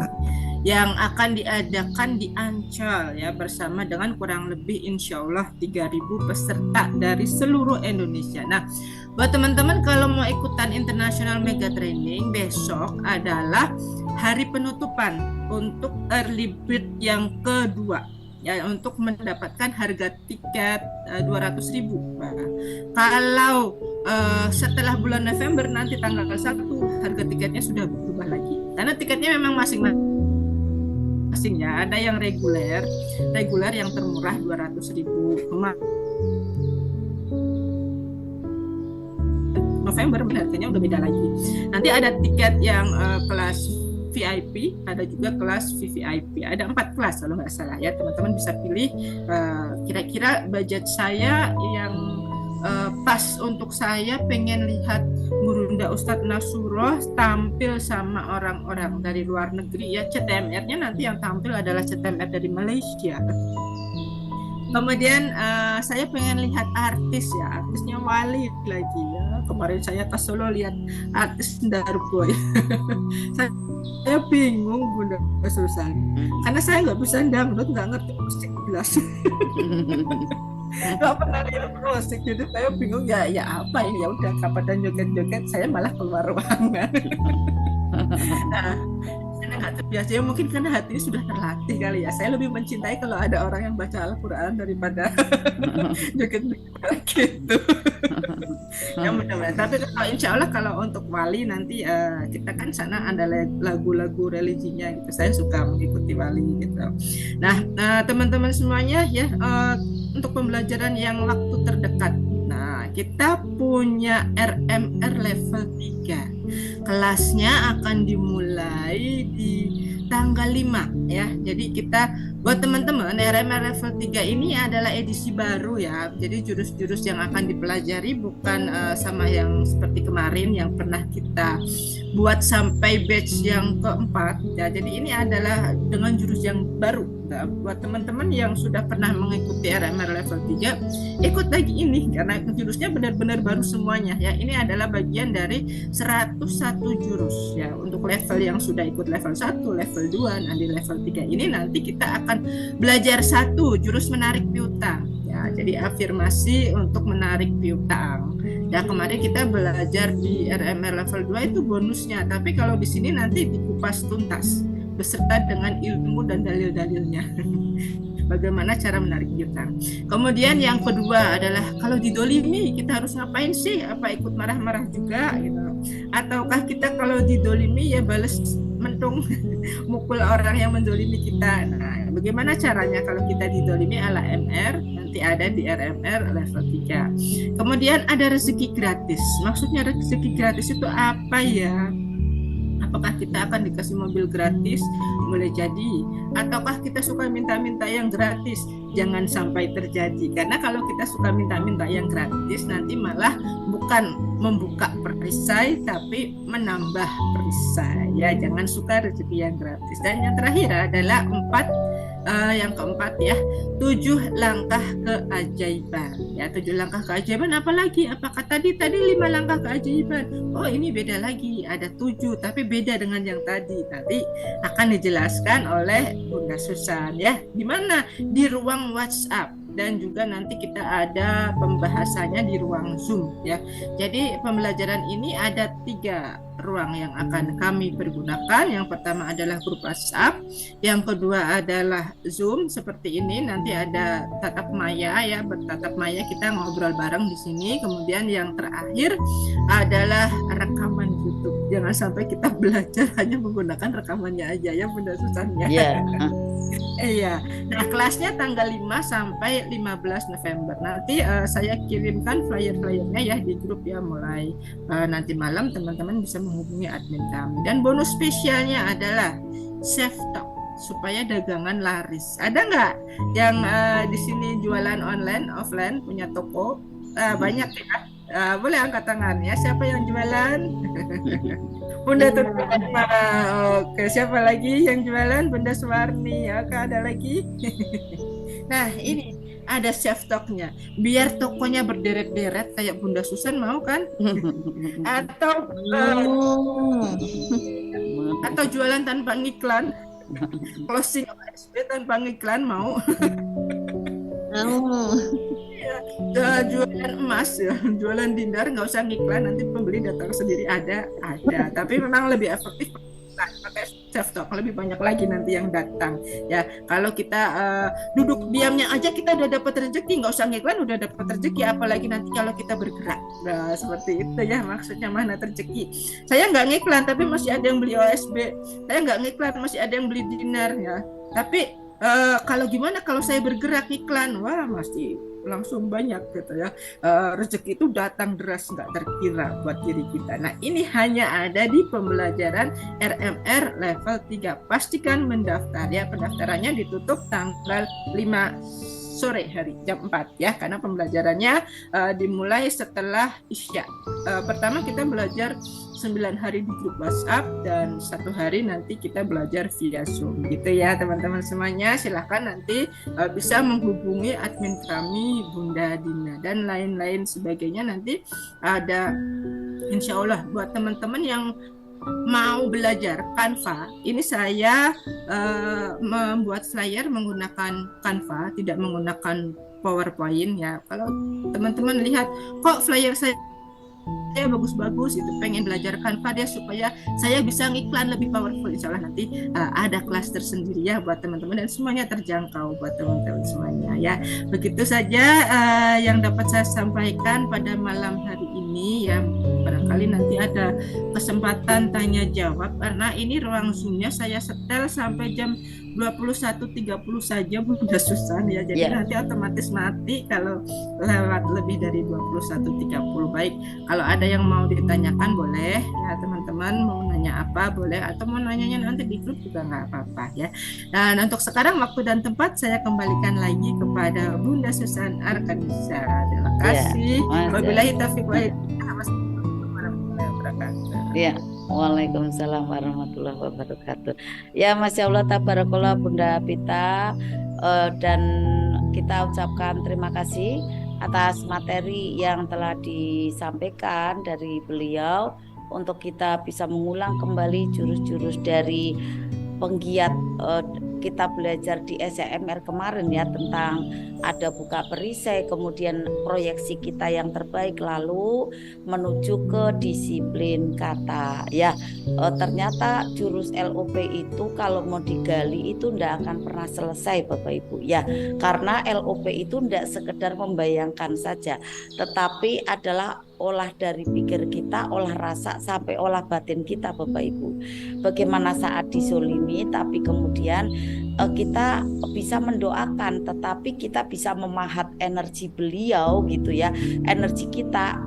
yang akan diadakan di Ancol ya, bersama dengan kurang lebih insya Allah 3.000 peserta dari seluruh Indonesia. Nah, buat teman-teman kalau mau ikutan International Mega Training, besok adalah hari penutupan untuk early bird yang kedua ya, untuk mendapatkan harga tiket 200.000. Nah, kalau setelah bulan November nanti tanggal 1 harga tiketnya sudah berubah lagi, karena tiketnya memang masing-masing ya, ada yang reguler yang termurah 200.000. November harganya udah beda lagi. Nanti ada tiket yang kelas VIP, ada juga kelas VVIP. Ada 4 kelas kalau nggak salah ya. Teman-teman bisa pilih kira-kira budget saya yang pas untuk saya pengen lihat Gurunda Ustadz Nasrullah tampil sama orang-orang dari luar negeri ya. CTMR-nya nanti yang tampil adalah CTMR dari Malaysia. Kemudian saya pengen lihat artis ya, artisnya Wali lagi ya. Kemarin saya ke Solo lihat artis Darboy. Saya bingung Bunda Susan, karena saya nggak bisa dangdut, nggak ngerti musik jelas. Nggak pernah lihat musik, jadi saya bingung ya apa ini, ya udah kapan joget-joget saya malah keluar ruangan. Nah, saya nggak terbiasa ya, mungkin karena hati sudah terlatih kali ya. Saya lebih mencintai kalau ada orang yang baca Al-Quran daripada joget-joget gitu. Ya mudah-mudahan. Tapi kalau insya Allah kalau untuk Wali nanti kita kan sana ada lagu-lagu religinya gitu. Saya suka mengikuti Wali gitu. Nah, teman-teman semuanya ya, untuk pembelajaran yang waktu terdekat. Nah, kita punya RMR level 3. Kelasnya akan dimulai di tanggal 5 ya. Jadi kita buat teman-teman, RMR level 3 ini adalah edisi baru ya. Jadi jurus-jurus yang akan dipelajari bukan sama yang seperti kemarin yang pernah kita buat sampai batch yang keempat ya. Jadi ini adalah dengan jurus yang baru. Nah, buat teman-teman yang sudah pernah mengikuti RMR level 3, ikut lagi ini karena jurusnya benar-benar baru semuanya ya. Ini adalah bagian dari 101 jurus ya. Untuk level yang sudah ikut level 1, level 2, nanti level 3 ini nanti kita akan belajar 1 jurus menarik piutang ya. Jadi afirmasi untuk menarik piutang. Ya, kemarin kita belajar di RMR level 2 itu bonusnya, tapi kalau di sini nanti dikupas tuntas beserta dengan ilmu dan dalil-dalilnya. Bagaimana cara menarik piutang. Kemudian yang kedua adalah kalau didolimi kita harus ngapain sih? Apa ikut marah-marah juga gitu? Ataukah kita kalau didolimi ya balas mentung mukul orang yang mendolimi kita? Nah, bagaimana caranya kalau kita didolimi ala MR? Nanti ada di RMR level 3. Kemudian ada rezeki gratis. Maksudnya rezeki gratis itu apa ya? Apakah kita akan dikasih mobil gratis? Boleh jadi. Ataukah kita suka minta-minta yang gratis? Jangan sampai terjadi. Karena kalau kita suka minta-minta yang gratis, nanti malah bukan membuka perisai, tapi menambah perisai. Ya, jangan suka rezeki yang gratis. Dan yang terakhir adalah yang keempat ya, 7 langkah keajaiban. Ya, 7 langkah keajaiban apalagi? Apakah tadi 5 langkah keajaiban? Oh, ini beda lagi. Ada 7 tapi beda dengan yang tadi. Tadi akan dijelaskan oleh Bunda Susan ya. Di mana? Di ruang WhatsApp. dan juga nanti kita ada pembahasannya di ruang Zoom ya. Jadi pembelajaran ini ada 3 ruang yang akan kami pergunakan. Yang pertama adalah grup WhatsApp, yang kedua adalah Zoom seperti ini. Nanti ada tatap maya ya, bertatap maya kita ngobrol bareng di sini. Kemudian yang terakhir adalah rekaman YouTube. Jangan sampai kita belajar hanya menggunakan rekamannya aja ya Bunda Susan ya. Iya. Nah, kelasnya tanggal 5 sampai 15 November. Nanti saya kirimkan flyer-flyernya ya di grup ya, mulai nanti malam teman-teman bisa menghubungi admin kami. Dan bonus spesialnya adalah Chef Talk supaya dagangan laris. Ada nggak yang di sini jualan online, offline, punya toko? Banyak ya. Boleh angkat tangan ya, siapa yang jualan? Bunda Tutma. Oke, siapa lagi yang jualan? Bunda Suwarni. Oke, ada lagi. Nah, ini ada Chef Talk-nya. Biar tokonya berderet-deret kayak Bunda Susan, mau kan? Atau jualan tanpa iklan. Closing OSB tanpa iklan, mau? Jualan emas ya, jualan dindar nggak usah ngiklan, nanti pembeli datang sendiri, ada tapi memang lebih efektif pakai Chef Talk, lebih banyak lagi nanti yang datang ya. Kalau kita duduk diamnya aja kita udah dapat rezeki, nggak usah ngiklan udah dapat rezeki, apalagi nanti kalau kita bergerak. Nah, seperti itu ya maksudnya mana rezeki. Saya nggak ngiklan tapi masih ada yang beli OSB, saya nggak ngiklan masih ada yang beli dinar ya. Tapi kalau gimana kalau saya bergerak iklan, wah pasti langsung banyak gitu ya. Rezeki itu datang deras nggak terkira buat diri kita. Nah, ini hanya ada di pembelajaran RMR level 3. Pastikan mendaftar ya. Pendaftarannya ditutup tanggal 5 sore hari jam 4 ya, karena pembelajarannya dimulai setelah Isya. Pertama kita belajar 9 hari di grup WhatsApp dan 1 hari nanti kita belajar via Zoom gitu ya teman-teman semuanya. Silahkan nanti bisa menghubungi admin kami Bunda Dina dan lain-lain sebagainya. Nanti ada insya Allah buat teman-teman yang mau belajar Canva, ini saya membuat flyer menggunakan Canva, tidak menggunakan PowerPoint ya. Kalau teman-teman lihat kok flyer saya bagus-bagus itu, pengen belajar Canva dia supaya saya bisa ngiklan lebih powerful, insya Allah nanti ada kelas tersendiri ya buat teman-teman dan semuanya terjangkau buat teman-teman semuanya ya. Begitu saja yang dapat saya sampaikan pada malam hari ini ya. Barangkali nanti ada kesempatan tanya jawab karena ini ruang Zoom-nya saya setel sampai jam 21.30 saja Bunda Susan ya. Jadi nanti otomatis mati kalau lewat lebih dari 21.30. Baik, kalau ada yang mau ditanyakan boleh ya teman-teman, mau nanya apa boleh, atau mau nanyanya nanti di grup juga nggak apa-apa ya. Dan untuk sekarang waktu dan tempat saya kembalikan lagi kepada Bunda Susan Arkanisa. Terima kasih. Wabillahi taufiq wal hidayah. Ya, Waalaikumsalam warahmatullahi wabarakatuh. Ya, Masya Allah, tabarakallah Bunda Pita, dan kita ucapkan terima kasih atas materi yang telah disampaikan dari beliau untuk kita bisa mengulang kembali jurus-jurus dari penggiat kita belajar di SMR kemarin ya, tentang ada buka perisai, kemudian proyeksi kita yang terbaik, lalu menuju ke disiplin kata ya. Ternyata jurus LOP itu kalau mau digali itu tidak akan pernah selesai Bapak Ibu ya, karena LOP itu tidak sekedar membayangkan saja, tetapi adalah olah dari pikir kita, olah rasa sampai olah batin kita Bapak Ibu. Bagaimana saat disolimi tapi kemudian kita bisa mendoakan, tetapi kita bisa memahat energi beliau gitu ya, energi kita,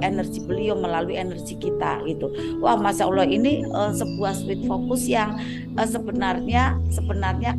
energi beliau melalui energi kita gitu. Wah, Masya Allah, ini sebuah sweet focus yang sebenarnya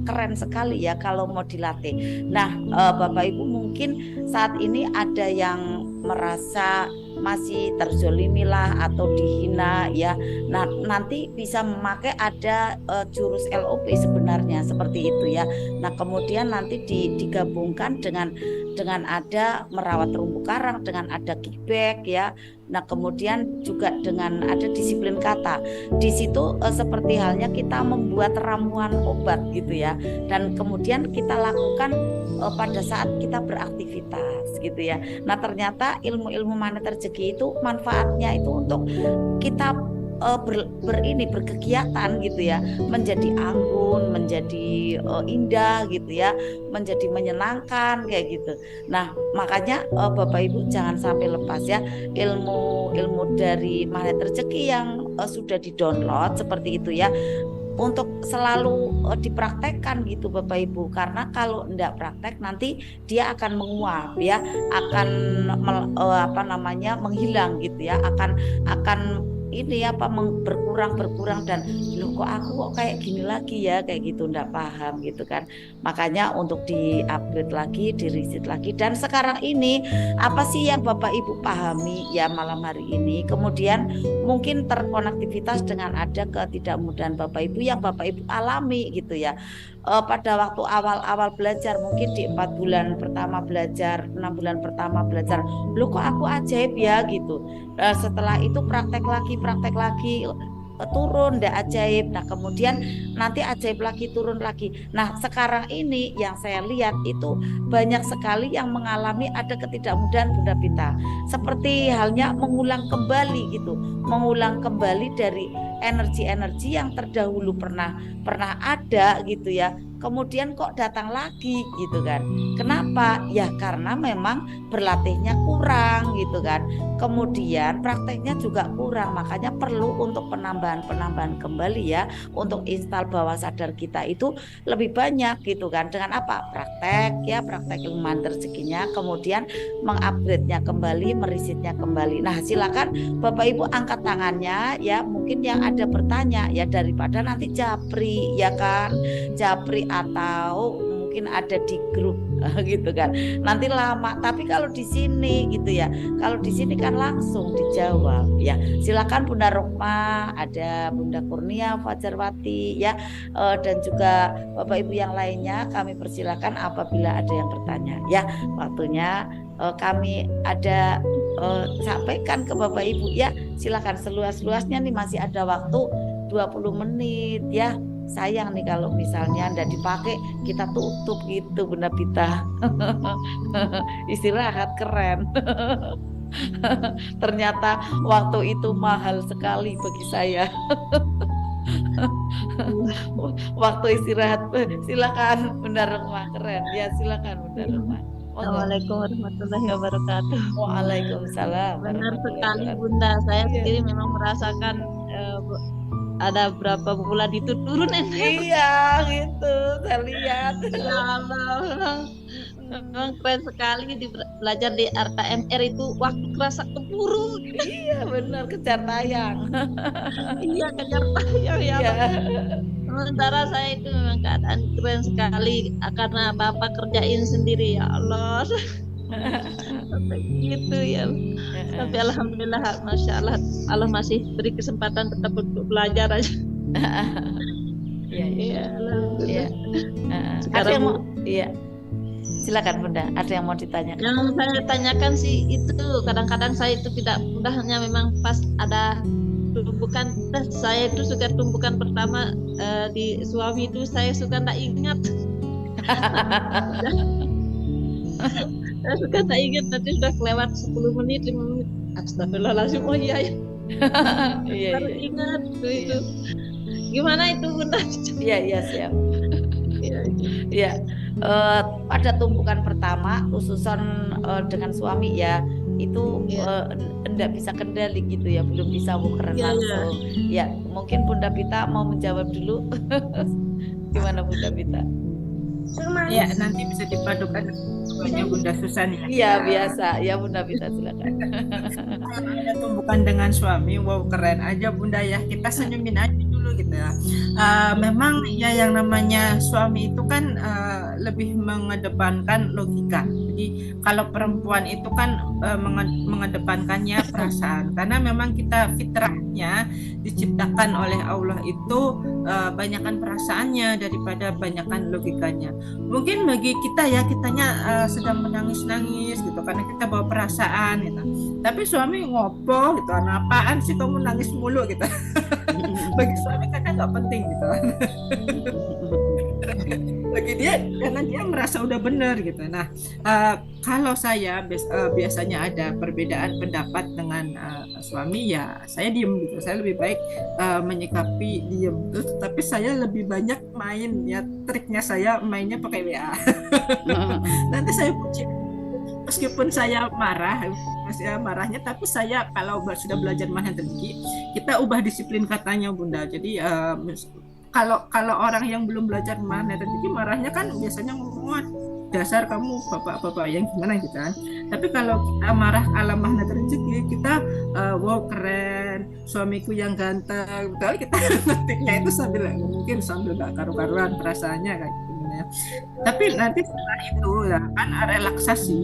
keren sekali ya kalau mau dilatih. Nah, Bapak Ibu mungkin saat ini ada yang merasa masih terzolimi lah atau dihina ya. Nah, nanti bisa memakai ada jurus LOP sebenarnya seperti itu ya. Nah, kemudian nanti digabungkan dengan dengan ada merawat terumbu karang, dengan ada kickback ya. Nah, kemudian juga dengan ada disiplin kata. Di situ seperti halnya kita membuat ramuan obat gitu ya. Dan kemudian kita lakukan pada saat kita beraktivitas gitu ya. Nah, ternyata ilmu-ilmu magnet rezeki itu manfaatnya itu untuk kita berkegiatan gitu ya, menjadi anggun, menjadi indah gitu ya, menjadi menyenangkan kayak gitu. Nah, makanya Bapak Ibu jangan sampai lepas ya ilmu dari magnet rezeki yang sudah di-download seperti itu ya, untuk selalu dipraktekkan gitu Bapak Ibu, karena kalau enggak praktek nanti dia akan menguap ya, akan menghilang gitu ya, akan ini berkurang dan loh kok aku kok kayak gini lagi ya, kayak gitu, enggak paham gitu kan. Makanya untuk di-upgrade lagi, di-reset lagi. Dan sekarang ini apa sih yang Bapak Ibu pahami ya malam hari ini, kemudian mungkin terkonektivitas dengan ada ketidakmudahan Bapak Ibu yang Bapak Ibu alami gitu ya. Pada waktu awal-awal belajar, mungkin di 4 bulan pertama belajar, 6 bulan pertama belajar, loh kok aku ajaib ya gitu. Setelah itu praktek lagi turun ndak ajaib. Nah, kemudian nanti ajaib lagi, turun lagi. Nah, sekarang ini yang saya lihat itu banyak sekali yang mengalami ada ketidakmudahan Bunda Pita, seperti halnya mengulang kembali gitu, mengulang kembali dari energi-energi yang terdahulu pernah ada gitu ya, kemudian kok datang lagi gitu kan. Kenapa? Ya karena memang berlatihnya kurang gitu kan, kemudian prakteknya juga kurang, makanya perlu untuk penambahan kembali ya, untuk install bawah sadar kita itu lebih banyak gitu kan. Dengan apa? Praktek ilmu magnet rezekinya, kemudian mengupgrade-nya kembali, meresetnya kembali. Nah, silakan Bapak Ibu angkat tangannya ya, mungkin yang ada bertanya ya, daripada nanti japri ya kan, japri atau mungkin ada di grup gitu kan, nanti lama. Tapi kalau di sini gitu ya, kalau di sini kan langsung dijawab ya. Silakan Bunda Rokma, ada Bunda Kurnia, Fajarwati ya, dan juga Bapak Ibu yang lainnya, kami persilakan apabila ada yang bertanya ya. Waktunya kami ada sampaikan ke Bapak Ibu ya, silakan seluas-luasnya nih, masih ada waktu 20 menit ya. Sayang nih kalau misalnya ndak dipakai, kita tutup gitu Bunda Pita. Istirahat keren. Ternyata waktu itu mahal sekali bagi saya. Waktu istirahat. Silakan Bunda Rokma, keren ya, silakan Bunda Rokma. Assalamualaikum warahmatullahi wabarakatuh. Waalaikumsalam. Benar sekali Bunda, saya sendiri memang merasakan ada berapa bulan itu turun Iya gitu, saya lihat. Ya Allah, memang keren sekali belajar di RTMR itu, waktu kerasa keburu. Iya benar, kejar tayang. Iya, kejar tayang ya. Iya. Sementara saya itu memang keadaan keren sekali karena Bapak kerjain sendiri ya Allah. Sampai gitu ya. Tapi alhamdulillah, masya Allah, Allah masih beri kesempatan tetap untuk belajar aja. Iya. Alhamdulillah. Ada yang mau? Iya. Silakan Bunda. Ada yang mau ditanyakan? Yang saya tanyakan sih itu, kadang-kadang saya itu tidak mudahnya, memang pas ada tumbukan, saya itu suka tumbukan pertama di suami itu, saya suka tidak ingat. Saya suka tak ingat, nanti sudah kelewat 10 menit, 5 menit. Astagfirullahaladzim, oh iya ya. Iya. Baru ingat itu. Gimana itu Bunda? Iya siap. Iya. Pada tumpukan pertama, khususan dengan suami ya, itu enggak bisa kendali gitu ya, belum bisa keren langsung. Ya, mungkin Bunda Pita mau menjawab dulu. Gimana Bunda Pita? Ya, nanti bisa dipadukan dengan Bunda Susan ya. Iya, biasa. Ya Bunda Pita, silakan. Ada tumbukan dengan suami, wow keren aja Bunda ya. Kita senyumin aja dulu gitu ya. Memang ya yang namanya suami itu kan lebih mengedepankan logika. Jadi Jadi kalau perempuan itu kan mengedepankannya perasaan, karena memang kita fitrahnya diciptakan oleh Allah itu banyakkan perasaannya daripada banyakkan logikanya. Mungkin bagi kita ya, kitanya sedang menangis-nangis gitu karena kita bawa perasaan gitu. Tapi suami ngopo gitu, apaan sih kamu nangis mulu gitu. Bagi suami kadang nggak penting gitu. Bagi dia karena dia merasa udah benar gitu. Nah, kalau saya biasanya ada perbedaan pendapat dengan suami, ya saya diem gitu. Saya lebih baik menyikapi diem. Terus tapi saya lebih banyak main ya, triknya saya mainnya pakai WA. Nanti saya puji. Meskipun saya marah, marahnya, tapi saya kalau sudah belajar manhaj rezeki, kita ubah disiplin katanya Bunda. Jadi kalau orang yang belum belajar manhaj rezeki, marahnya kan biasanya ngomong dasar kamu bapak-bapak yang gimana gitu kan. Tapi kalau kita marah ala manhaj rezeki, kita wow keren, suamiku yang ganteng. Betul, kita ngetiknya itu sambil gak karu-karuan perasaannya kayak gitu. Tapi nanti setelah itu ya kan relaksasi,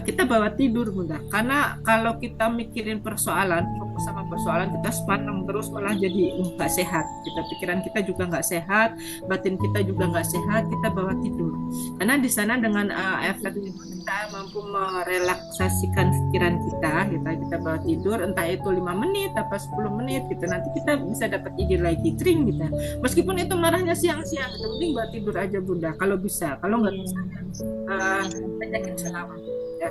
kita bawa tidur Bunda. Karena kalau kita mikirin persoalan, fokus sama persoalan, kita sepaneng terus malah jadi nggak sehat. Pikiran kita juga nggak sehat, batin kita juga nggak sehat. Kita bawa tidur. Karena di sana dengan efek tidur kita mampu merelaksasikan pikiran kita bawa tidur, entah itu 5 menit atau 10 menit gitu. Nanti kita bisa dapat ide lagi, tring gitu. Meskipun itu marahnya siang-siang, gitu, mending buat tidur aja Bunda, kalau bisa. Kalau nggak bisa, banyakin selawat ya.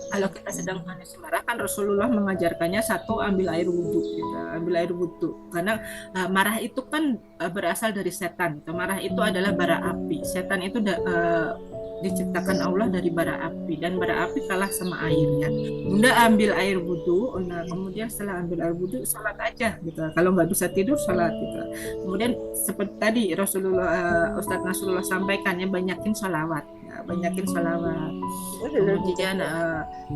Kalau kita sedang kondisi marah, kan Rasulullah mengajarkannya, satu, ambil air wudhu gitu. Ambil air wudhu, karena marah itu kan berasal dari setan. Marah itu adalah bara api. Setan itu diciptakan Allah dari bara api, dan bara api kalah sama airnya. Bunda ambil air wudhu, nah kemudian setelah ambil air wudhu, sholat aja gitu. Kalau nggak bisa tidur, sholat gitu. Kemudian seperti tadi Ustadz Nasrullah sampaikan, ya banyakin sholawat. Banyakin sholawat. Kemudian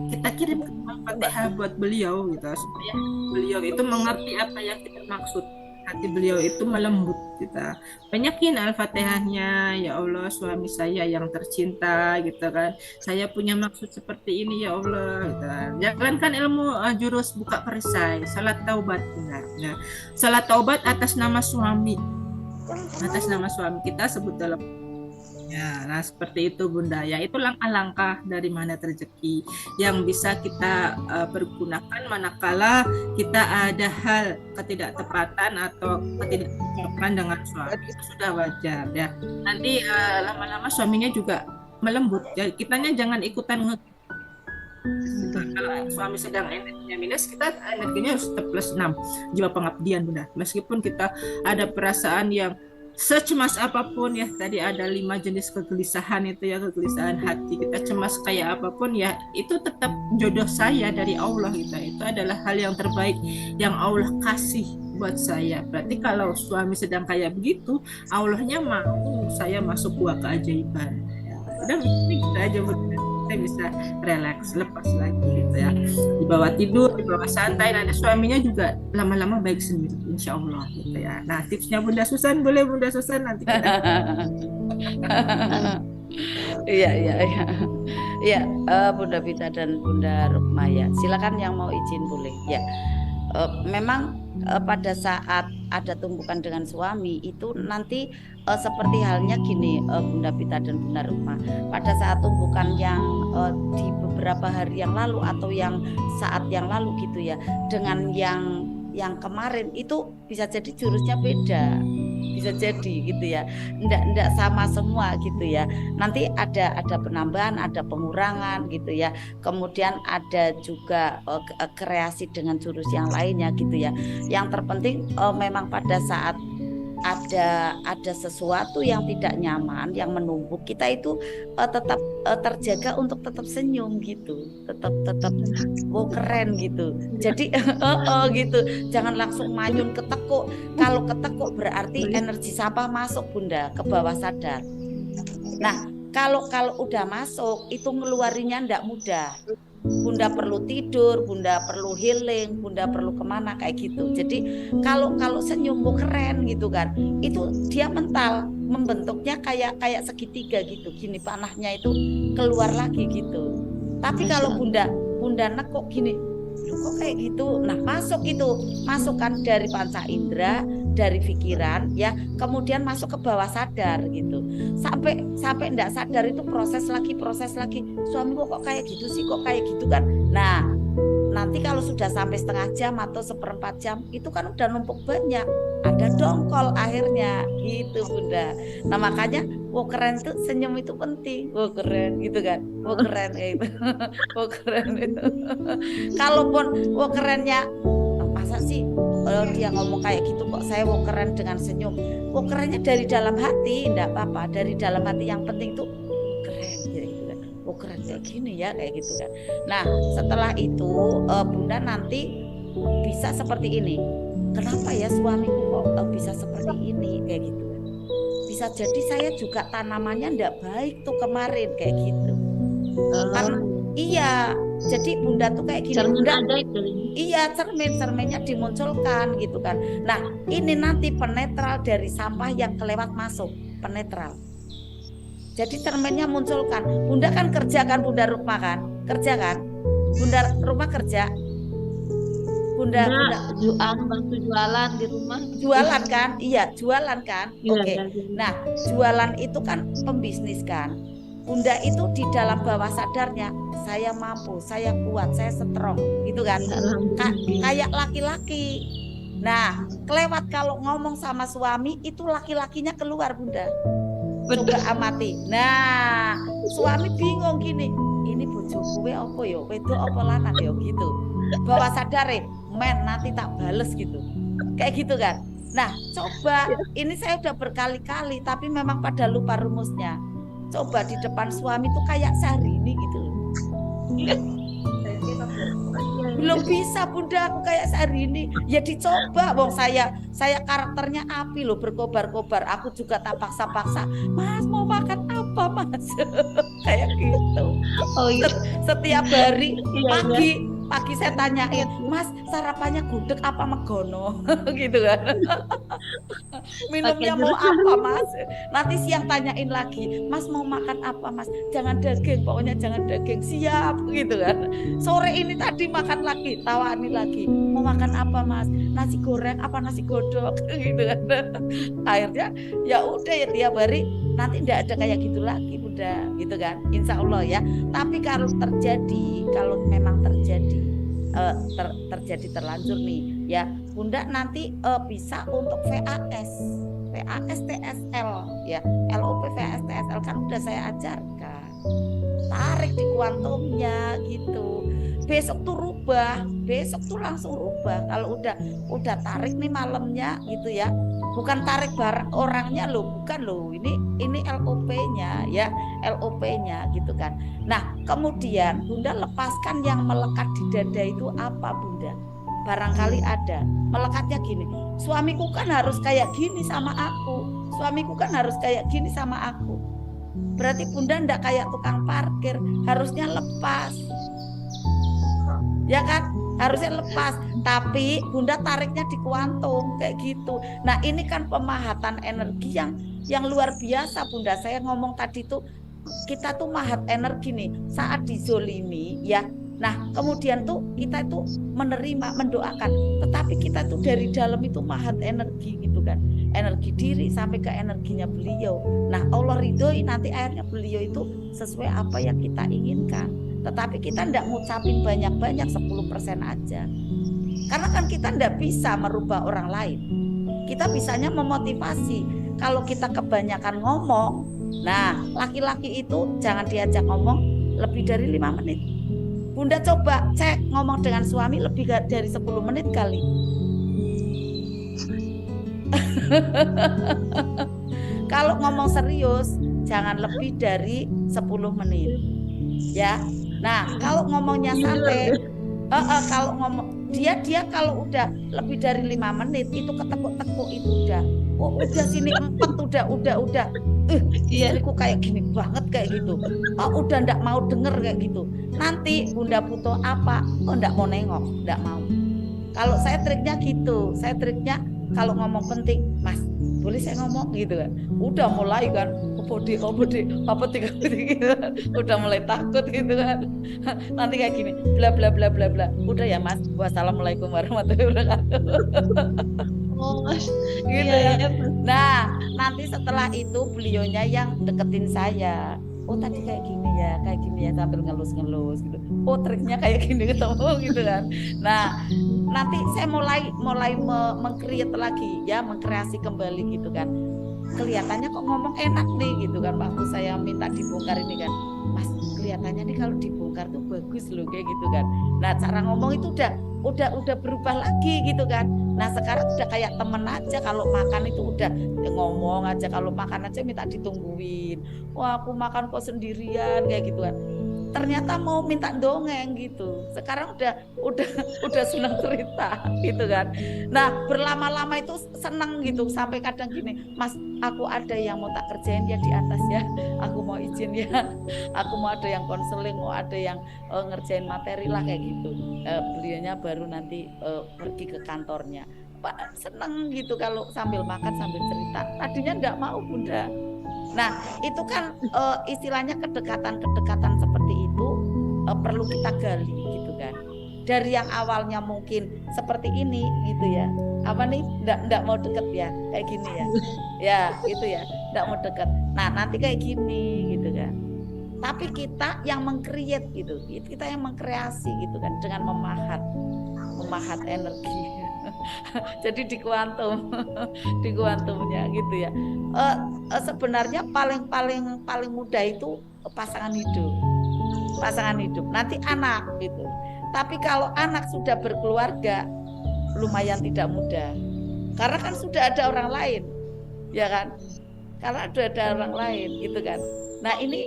kita kirim Al-Fatihah buat beliau gitu, supaya beliau itu mengerti apa yang kita maksud. Hati beliau itu melembut kita. Banyakin Al-Fatihahnya, ya Allah suami saya yang tercinta gitu kan. Saya punya maksud seperti ini ya Allah gitu kan. Jalankan ilmu jurus buka perisai, salat taubat. Nah, salat taubat atas nama suami. Atas nama suami kita sebut dalam ya. Nah seperti itu Bunda ya, itu langkah-langkah dari manhaj rezeki yang bisa kita pergunakan manakala kita ada hal ketidaktepatan atau ketidakcocokan dengan suami. Itu sudah wajar ya. Nanti lama-lama suaminya juga melembut ya, kitanya jangan ikutan kalau suami sedang energinya minus, kita energinya harus tetap plus 6, jiwa pengabdian Bunda. Meskipun kita ada perasaan yang secemas apapun ya, tadi ada 5 jenis kegelisahan itu ya, kegelisahan hati, kita cemas kayak apapun ya, itu tetap jodoh saya dari Allah gitu. Itu adalah hal yang terbaik yang Allah kasih buat saya. Berarti kalau suami sedang kayak begitu, Allahnya mau saya masuk gua keajaiban ya. Udah ini gitu aja Bunda. Kita bisa relaks, lepas lagi gitu ya, dibawa tidur, dibawa santai. Nanti suaminya juga lama-lama baik sendiri insya Allah gitu ya. Nah tipsnya Bunda Susan, boleh Bunda Susan nanti kita iya Bunda Vita dan Bunda Rukmaya, silakan yang mau izin boleh ya. Memang pada saat ada tumbukan dengan suami itu nanti seperti halnya gini Bunda Vita dan Bunda Rukma, pada saat tumbukan yang di beberapa hari yang lalu atau yang saat yang lalu gitu ya, dengan yang kemarin itu bisa jadi jurusnya beda, bisa jadi gitu ya, ndak sama semua gitu ya. Nanti ada penambahan, ada pengurangan gitu ya. Kemudian ada juga kreasi dengan jurus yang lainnya gitu ya. Yang terpenting memang pada saat ada sesuatu yang tidak nyaman, yang menumpuk, kita itu tetap terjaga untuk tetap senyum gitu, tetap keren gitu. Jadi gitu, jangan langsung manyun ketekuk. Kalau ketekuk berarti energi sampah masuk Bunda ke bawah sadar. Nah kalau udah masuk itu ngeluarinya ndak mudah. Bunda perlu tidur, Bunda perlu healing, Bunda perlu kemana kayak gitu. Jadi kalau senyum keren gitu kan, itu dia mental membentuknya kayak segitiga gitu, gini panahnya itu keluar lagi gitu. Tapi kalau Bunda nekuk gini, kok kayak gitu. Nah masukkan dari panca indera, dari pikiran ya, kemudian masuk ke bawah sadar gitu. Sampai enggak sadar itu proses lagi. Suami kok kayak gitu sih, kok kayak gitu kan. Nah, nanti kalau sudah sampai setengah jam atau 1/4 jam itu kan udah numpuk banyak, ada dongkol akhirnya gitu Bunda. Nah makanya keren tuh, senyum itu penting. Keren gitu kan, keren kayak gitu. Keren itu. Kalaupun kerennya masa sih dia ngomong kayak gitu kok saya keren dengan senyum, kerennya dari dalam hati, enggak apa-apa, dari dalam hati, yang penting tuh keren gitu kan. Keren kayak gini ya, kayak gitu kan. Nah setelah itu Bunda nanti bisa seperti ini, kenapa ya suamiku kok bisa seperti ini kayak gitu kan. Bisa jadi saya juga tanamannya enggak baik tuh kemarin kayak gitu. Karena iya, jadi Bunda tuh kayak gini. Bunda, iya, cerminnya dimunculkan gitu kan. Nah ini nanti penetral dari sampah yang kelewat masuk, penetral. Jadi cerminnya munculkan. Bunda kan kerja kan, Bunda Rukma kan? Kerja kan? Bunda Rukma kerja. Bunda bantu jualan di rumah. Jualan kan? Iya, jualan kan? Iya, Oke. Nah, jualan itu kan pembisnis kan. Bunda itu di dalam bawah sadarnya, saya mampu, saya kuat, saya strong, gitu kan? Kayak laki-laki. Nah, kelewat kalau ngomong sama suami itu laki-lakinya keluar Bunda. Coba amati. Nah, suami bingung gini, ini bojoku apa ya, wedok apa lanang ya gitu. Bawah sadar men nanti tak bales gitu. Kayak gitu kan. Nah, coba ini saya udah berkali-kali tapi memang pada lupa rumusnya. Coba di depan suami tuh kayak Syahrini gitu loh. Belum bisa Bunda aku kayak Syahrini. Ya dicoba, wong saya karakternya api loh, berkobar-kobar. Aku juga tak paksa-paksa. Mas mau makan apa Mas? Kayak gitu. Oh iya. Setiap hari pagi saya tanyain, Mas sarapannya gudeg apa megono? Gitu kan. Minumnya mau apa Mas? Nanti siang tanyain lagi, Mas mau makan apa Mas? Jangan daging, pokoknya jangan daging. Siap gitu kan. Sore ini tadi makan lagi, tawani lagi, mau makan apa Mas? Nasi goreng apa nasi godok? Gitu kan. Akhirnya ya udah ya tiap hari, nanti enggak ada kayak gitu lagi Bunda, gitu kan. Insya Allah ya. Tapi kalau memang terjadi terlanjur nih ya Bunda, nanti bisa untuk VAS TSL ya, LOP VAS TSL kan udah saya ajarkan, tarik di kuantumnya gitu. Besok tuh langsung rubah. Kalau udah tarik nih malamnya gitu ya, bukan tarik barang orangnya loh, bukan loh, ini LOP-nya ya, LOP-nya gitu kan. Nah kemudian Bunda lepaskan yang melekat di dada itu apa Bunda? Barangkali ada melekatnya gini, suamiku kan harus kayak gini sama aku, suamiku kan harus kayak gini sama aku. Berarti Bunda ndak kayak tukang parkir, harusnya lepas ya kan, harusnya lepas, tapi Bunda tariknya di kuantum kayak gitu. Nah ini kan pemahatan energi yang luar biasa Bunda. Saya ngomong tadi tuh kita tuh mahat energi nih saat dizolimi ya. Nah kemudian tuh kita itu menerima, mendoakan, tetapi kita tuh dari dalam itu mahat energi gitu kan, energi diri sampai ke energinya beliau. Nah Allah ridhoi nanti akhirnya beliau itu sesuai apa yang kita inginkan. Tetapi kita tidak ngucapin banyak-banyak, 10% aja. Karena kan kita tidak bisa merubah orang lain. Kita bisanya memotivasi. Kalau kita kebanyakan ngomong, nah laki-laki itu jangan diajak ngomong lebih dari 5 menit. Bunda coba cek ngomong dengan suami lebih dari 10 menit kali. Kalau ngomong serius jangan lebih dari 10 menit. Ya. Nah, kalau ngomongnya santai, kalau ngomong Dia kalau udah lebih dari 5 menit itu ketekuk-tekuk itu udah sini empet udah istriku kayak gini banget kayak gitu. Udah ndak mau denger kayak gitu. Nanti Bunda butuh apa? Ndak mau nengok, ndak mau. Kalau saya triknya gitu, kalau ngomong penting, Mas, boleh saya ngomong gitu kan? Udah mulai kan, apa tiga gitu, udah mulai takut gitu kan. Nanti kayak gini, bla bla bla bla bla. Udah ya Mas, wassalamualaikum warahmatullahi wabarakatuh. Oh, Gitu iya, ya. iya. Nah, nanti setelah itu beliaunya yang deketin saya. Oh tadi kayak gini ya sambil ngelus-ngelus gitu. Oh triknya kayak gini ketemu gitu kan. Nah nanti saya mulai meng-create lagi ya, mengkreasi kembali gitu kan. Kelihatannya kok ngomong enak nih gitu kan. Waktu saya minta dibongkar ini kan, Mas kelihatannya nih kalau dibongkar tuh bagus loh kayak gitu kan. Nah cara ngomong itu udah berubah lagi gitu kan. Nah sekarang udah kayak temen aja, kalau makan itu udah ngomong aja, kalau makan aja minta ditungguin. Wah aku makan kok sendirian kayak gitu kan. Ternyata mau minta dongeng gitu. Sekarang udah senang cerita gitu kan. Nah berlama-lama itu seneng gitu, sampai kadang gini, Mas aku ada yang mau tak kerjain ya di atas ya, aku mau izin ya, aku mau ada yang konseling, mau ada yang ngerjain materi lah kayak gitu. Beliaunya baru nanti pergi ke kantornya. Pak seneng gitu kalau sambil makan sambil cerita. Tadinya enggak mau Bunda. Nah itu kan istilahnya kedekatan seperti itu perlu kita gali gitu kan. Dari yang awalnya mungkin seperti ini gitu ya, apa nih enggak mau deket ya kayak gini ya, ya gitu ya, enggak mau deket. Nah nanti kayak gini gitu kan. Tapi kita yang meng-create gitu, kita yang mengkreasi gitu kan, dengan memahat energi. Jadi di kuantumnya gitu ya. Sebenarnya paling mudah itu pasangan hidup. Nanti anak gitu. Tapi kalau anak sudah berkeluarga lumayan tidak mudah. Karena kan sudah ada orang lain, ya kan? Karena sudah ada orang lain gitu kan. Nah ini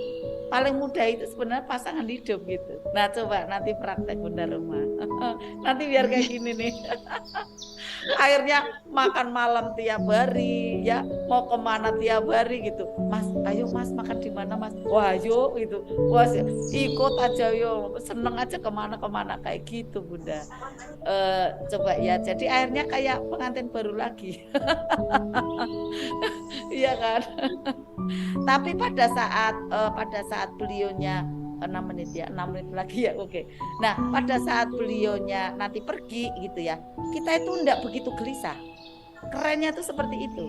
paling mudah itu sebenarnya pasangan hidup gitu. Nah coba nanti praktek Bunda Roma. Nanti biar kayak gini nih. Akhirnya makan malam tiap hari ya, mau kemana tiap hari gitu. Mas, ayo Mas makan di mana Mas? Wah ayo gitu. Wah ikut aja yo, seneng aja kemana kayak gitu Bunda. Coba ya. Jadi akhirnya kayak pengantin baru lagi. Iya kan? Tapi pada saat beliaunya 6 menit lagi ya, oke. Nah pada saat beliaunya nanti pergi gitu ya, kita itu enggak begitu gelisah. Kerennya tuh seperti itu.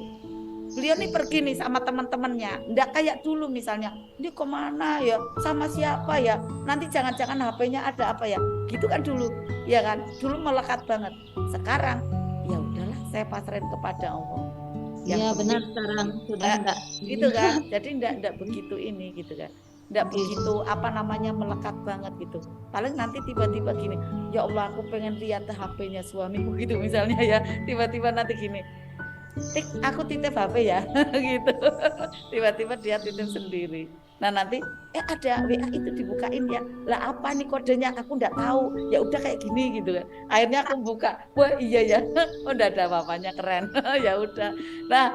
Beliau nih pergi nih sama teman-temannya, enggak kayak dulu misalnya, ini kemana ya, sama siapa ya, nanti jangan-jangan HP-nya ada apa ya, gitu kan dulu, ya kan, dulu melekat banget. Sekarang ya udahlah, saya pasrahin kepada Allah. Iya benar, sekarang sudah enggak gitu kan. Jadi enggak begitu ini gitu kan. Enggak begitu melekat banget gitu. Paling nanti tiba-tiba gini, ya Allah aku pengen lihat HP-nya suamiku gitu misalnya ya. Tiba-tiba nanti gini, aku titip HP ya gitu. Tiba-tiba dia titip sendiri. Nah nanti ada WA itu dibukain ya. Lah apa nih kodenya? Aku enggak tahu. Ya udah kayak gini gitu kan. Akhirnya aku buka. Wah iya ya. Udah ada apa-apanya, keren. Ya udah. Nah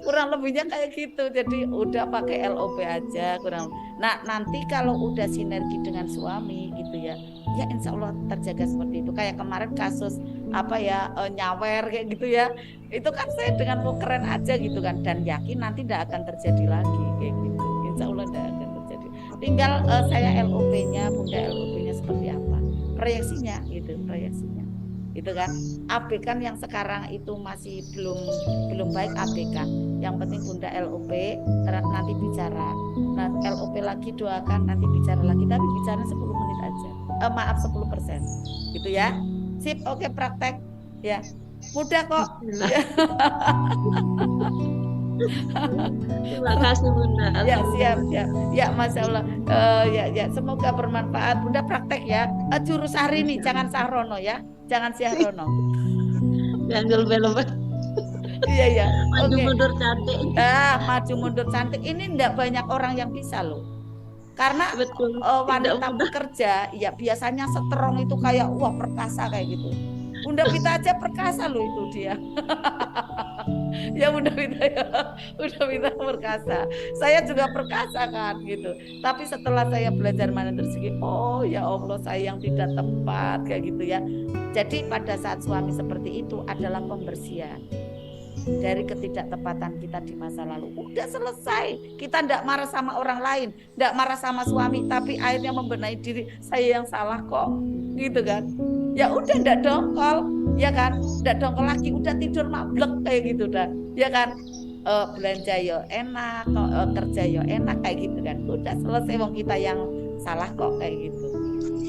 kurang lebihnya kayak gitu. Jadi udah pakai LOP aja kurang. Nah nanti kalau udah sinergi dengan suami gitu ya, ya insya Allah terjaga seperti itu. Kayak kemarin kasus nyawer kayak gitu ya, itu kan saya dengan keren aja gitu kan, dan yakin nanti tidak akan terjadi lagi kayak gitu. Insya Allah tidak akan terjadi. Tinggal saya LOP-nya, Bunda LOP-nya seperti apa, proyeksinya gitu kan. AB kan yang sekarang itu masih belum baik AB kan. Yang penting Bunda LOP nanti bicara. Nah LOP lagi doakan, nanti bicara lagi, tapi bicara 10 menit aja. 10% gitu ya. Sip, oke praktek ya. Mudah kok. Terima kasih Bunda. Ya siap. Ya Masya Allah. Ya semoga bermanfaat. Bunda praktek ya. Jurus hari ini jangan Sahrono ya. Jangan Sahrono. Jangan belok. Iya. Maju mundur cantik. Maju mundur cantik ini enggak banyak orang yang bisa loh. Karena Betul. wanita Tidak mudah. pekerja ya biasanya strong itu kayak wah perkasa kayak gitu. Bunda Pita aja perkasa loh itu dia. Ya Bunda Pita ya, Bunda Pita perkasa. Saya juga perkasa kan gitu. Tapi setelah saya belajar manajer rezeki, oh ya Allah saya yang tidak tepat kayak gitu ya. Jadi pada saat suami seperti itu adalah pembersihan dari ketidaktepatan kita di masa lalu. Udah selesai. Kita tidak marah sama orang lain, tidak marah sama suami, tapi akhirnya membenahi diri, saya yang salah kok, gitu kan. Ya udah tidak dongkol, ya kan, tidak dongkol lagi, udah tidur mablek kayak gitu dah, ya kan. Belanja yo enak, kerja yo enak kayak gitu kan. Udah selesai, wong kita yang salah kok kayak gitu.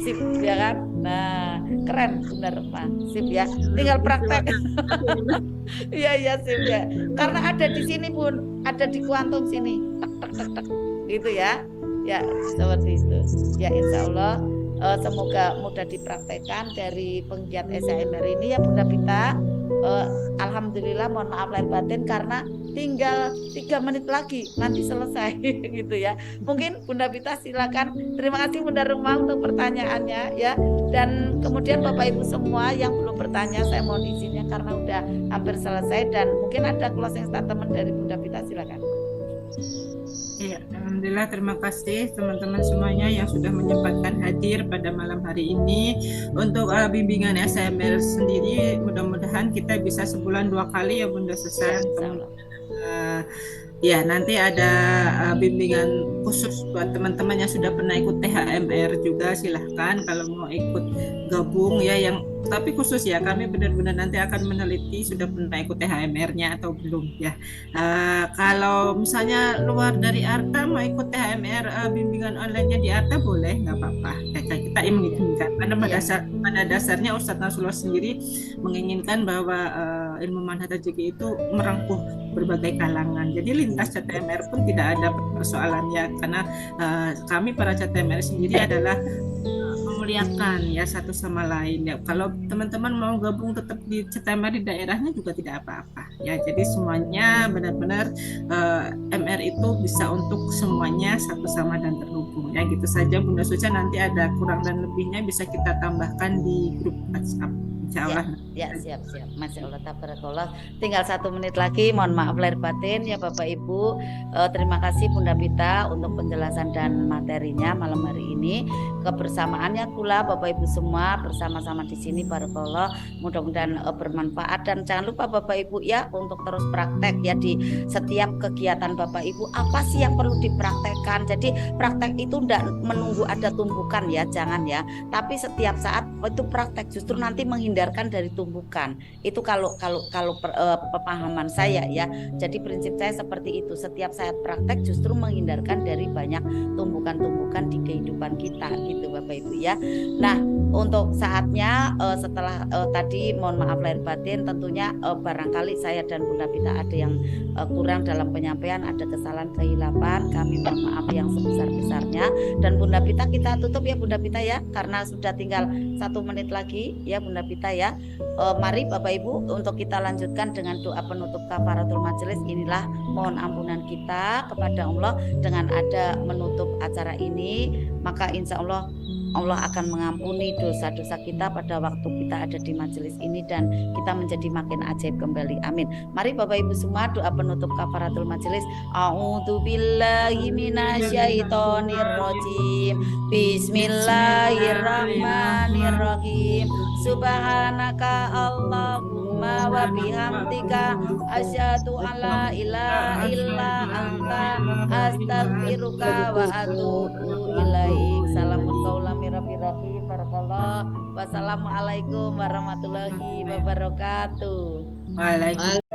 Sip ya kan. Nah keren bener Pak. Sip ya. Tinggal praktek. Iya sip ya. Karena ada di sini pun, ada di kuantum sini. Tek tek tek tek gitu ya. Ya seperti itu. Ya insya Allah semoga mudah dipraktekkan dari penggiat SAMR ini ya Bunda Pita. Alhamdulillah mohon maaf lahir batin karena tinggal 3 menit lagi nanti selesai gitu ya. Mungkin Bunda Pita silakan. Terima kasih Bunda Rumah untuk pertanyaannya ya. Dan kemudian Bapak Ibu semua yang belum bertanya saya mohon izinnya karena udah hampir selesai dan mungkin ada closing statement dari Bunda Pita, silakan. Ya, alhamdulillah terima kasih teman-teman semuanya yang sudah menyempatkan hadir pada malam hari ini. Untuk bimbingan SAMR sendiri mudah-mudahan kita bisa sebulan 2 kali ya Bunda Susan. Ya nanti ada bimbingan khusus buat teman-teman yang sudah pernah ikut THMR juga, silahkan kalau mau ikut gabung ya, yang tapi khusus ya kami benar-benar nanti akan meneliti sudah pernah ikut THMR-nya atau belum ya. Kalau misalnya luar dari Arta mau ikut THMR bimbingan online-nya di Arta boleh, nggak apa-apa. Kita mengizinkan karena pada dasarnya Ustadz Nasrullah sendiri menginginkan bahwa ilmu manhaj rezeki itu merangkuh berbagai kalangan. Jadi lintas CTMR pun tidak ada persoalannya karena kami para CTMR sendiri adalah memuliakan ya satu sama lain ya. Kalau teman-teman mau gabung tetap di CTMR di daerahnya juga tidak apa-apa ya. Jadi semuanya benar-benar MR itu bisa untuk semuanya satu sama dan terhubung ya. Gitu saja Bunda Suca, nanti ada kurang dan lebihnya bisa kita tambahkan di grup WhatsApp. Insyaallah. Ya siap. Masya Allah tabarakallah. Tinggal 1 menit lagi. Mohon maaf lahir batin ya Bapak Ibu. Terima kasih Bunda Pita untuk penjelasan dan materinya malam hari ini. Kebersamaannya pula Bapak Ibu semua bersama-sama di sini barakallah. Mudah-mudahan bermanfaat dan jangan lupa Bapak Ibu ya untuk terus praktek ya di setiap kegiatan Bapak Ibu. Apa sih yang perlu dipraktekkan? Jadi praktek itu tidak menunggu ada tumbukan ya, jangan ya. Tapi setiap saat itu praktek justru nanti menghindarkan dari tumbukan. Itu kalau pemahaman saya ya. Jadi prinsip saya seperti itu. Setiap saat praktek justru menghindarkan dari banyak tumbukan-tumbukan di kehidupan kita gitu Bapak Ibu ya. Nah, untuk saatnya setelah tadi mohon maaf lahir batin tentunya barangkali saya dan Bunda Pita ada yang kurang dalam penyampaian, ada kesalahan kehilapan, kami mohon maaf yang sebesar-besarnya. Dan Bunda Pita kita tutup ya Bunda Pita ya, karena sudah tinggal 1 menit lagi ya Bunda Pita ya. Mari Bapak Ibu untuk kita lanjutkan dengan doa penutup kafaratul majelis. Inilah mohon ampunan kita kepada Allah dengan ada menutup acara ini, maka insya Allah akan mengampuni dosa-dosa kita pada waktu kita ada di majelis ini dan kita menjadi makin ajaib kembali. Amin. Mari Bapak Ibu semua doa penutup kafaratul majelis. A'udzubillahi minasyaitonirrajim. Bismillahirrahmanirrahim. Subhanaka Allahumma wa bihamdika asyhadu alla ilaha illa anta astaghfiruka wa atubu ilaik. Salamun qaulan min rabbir rahim. Barakallah. Wassalamualaikum warahmatullahi wabarakatuh. Waalaikumsalam.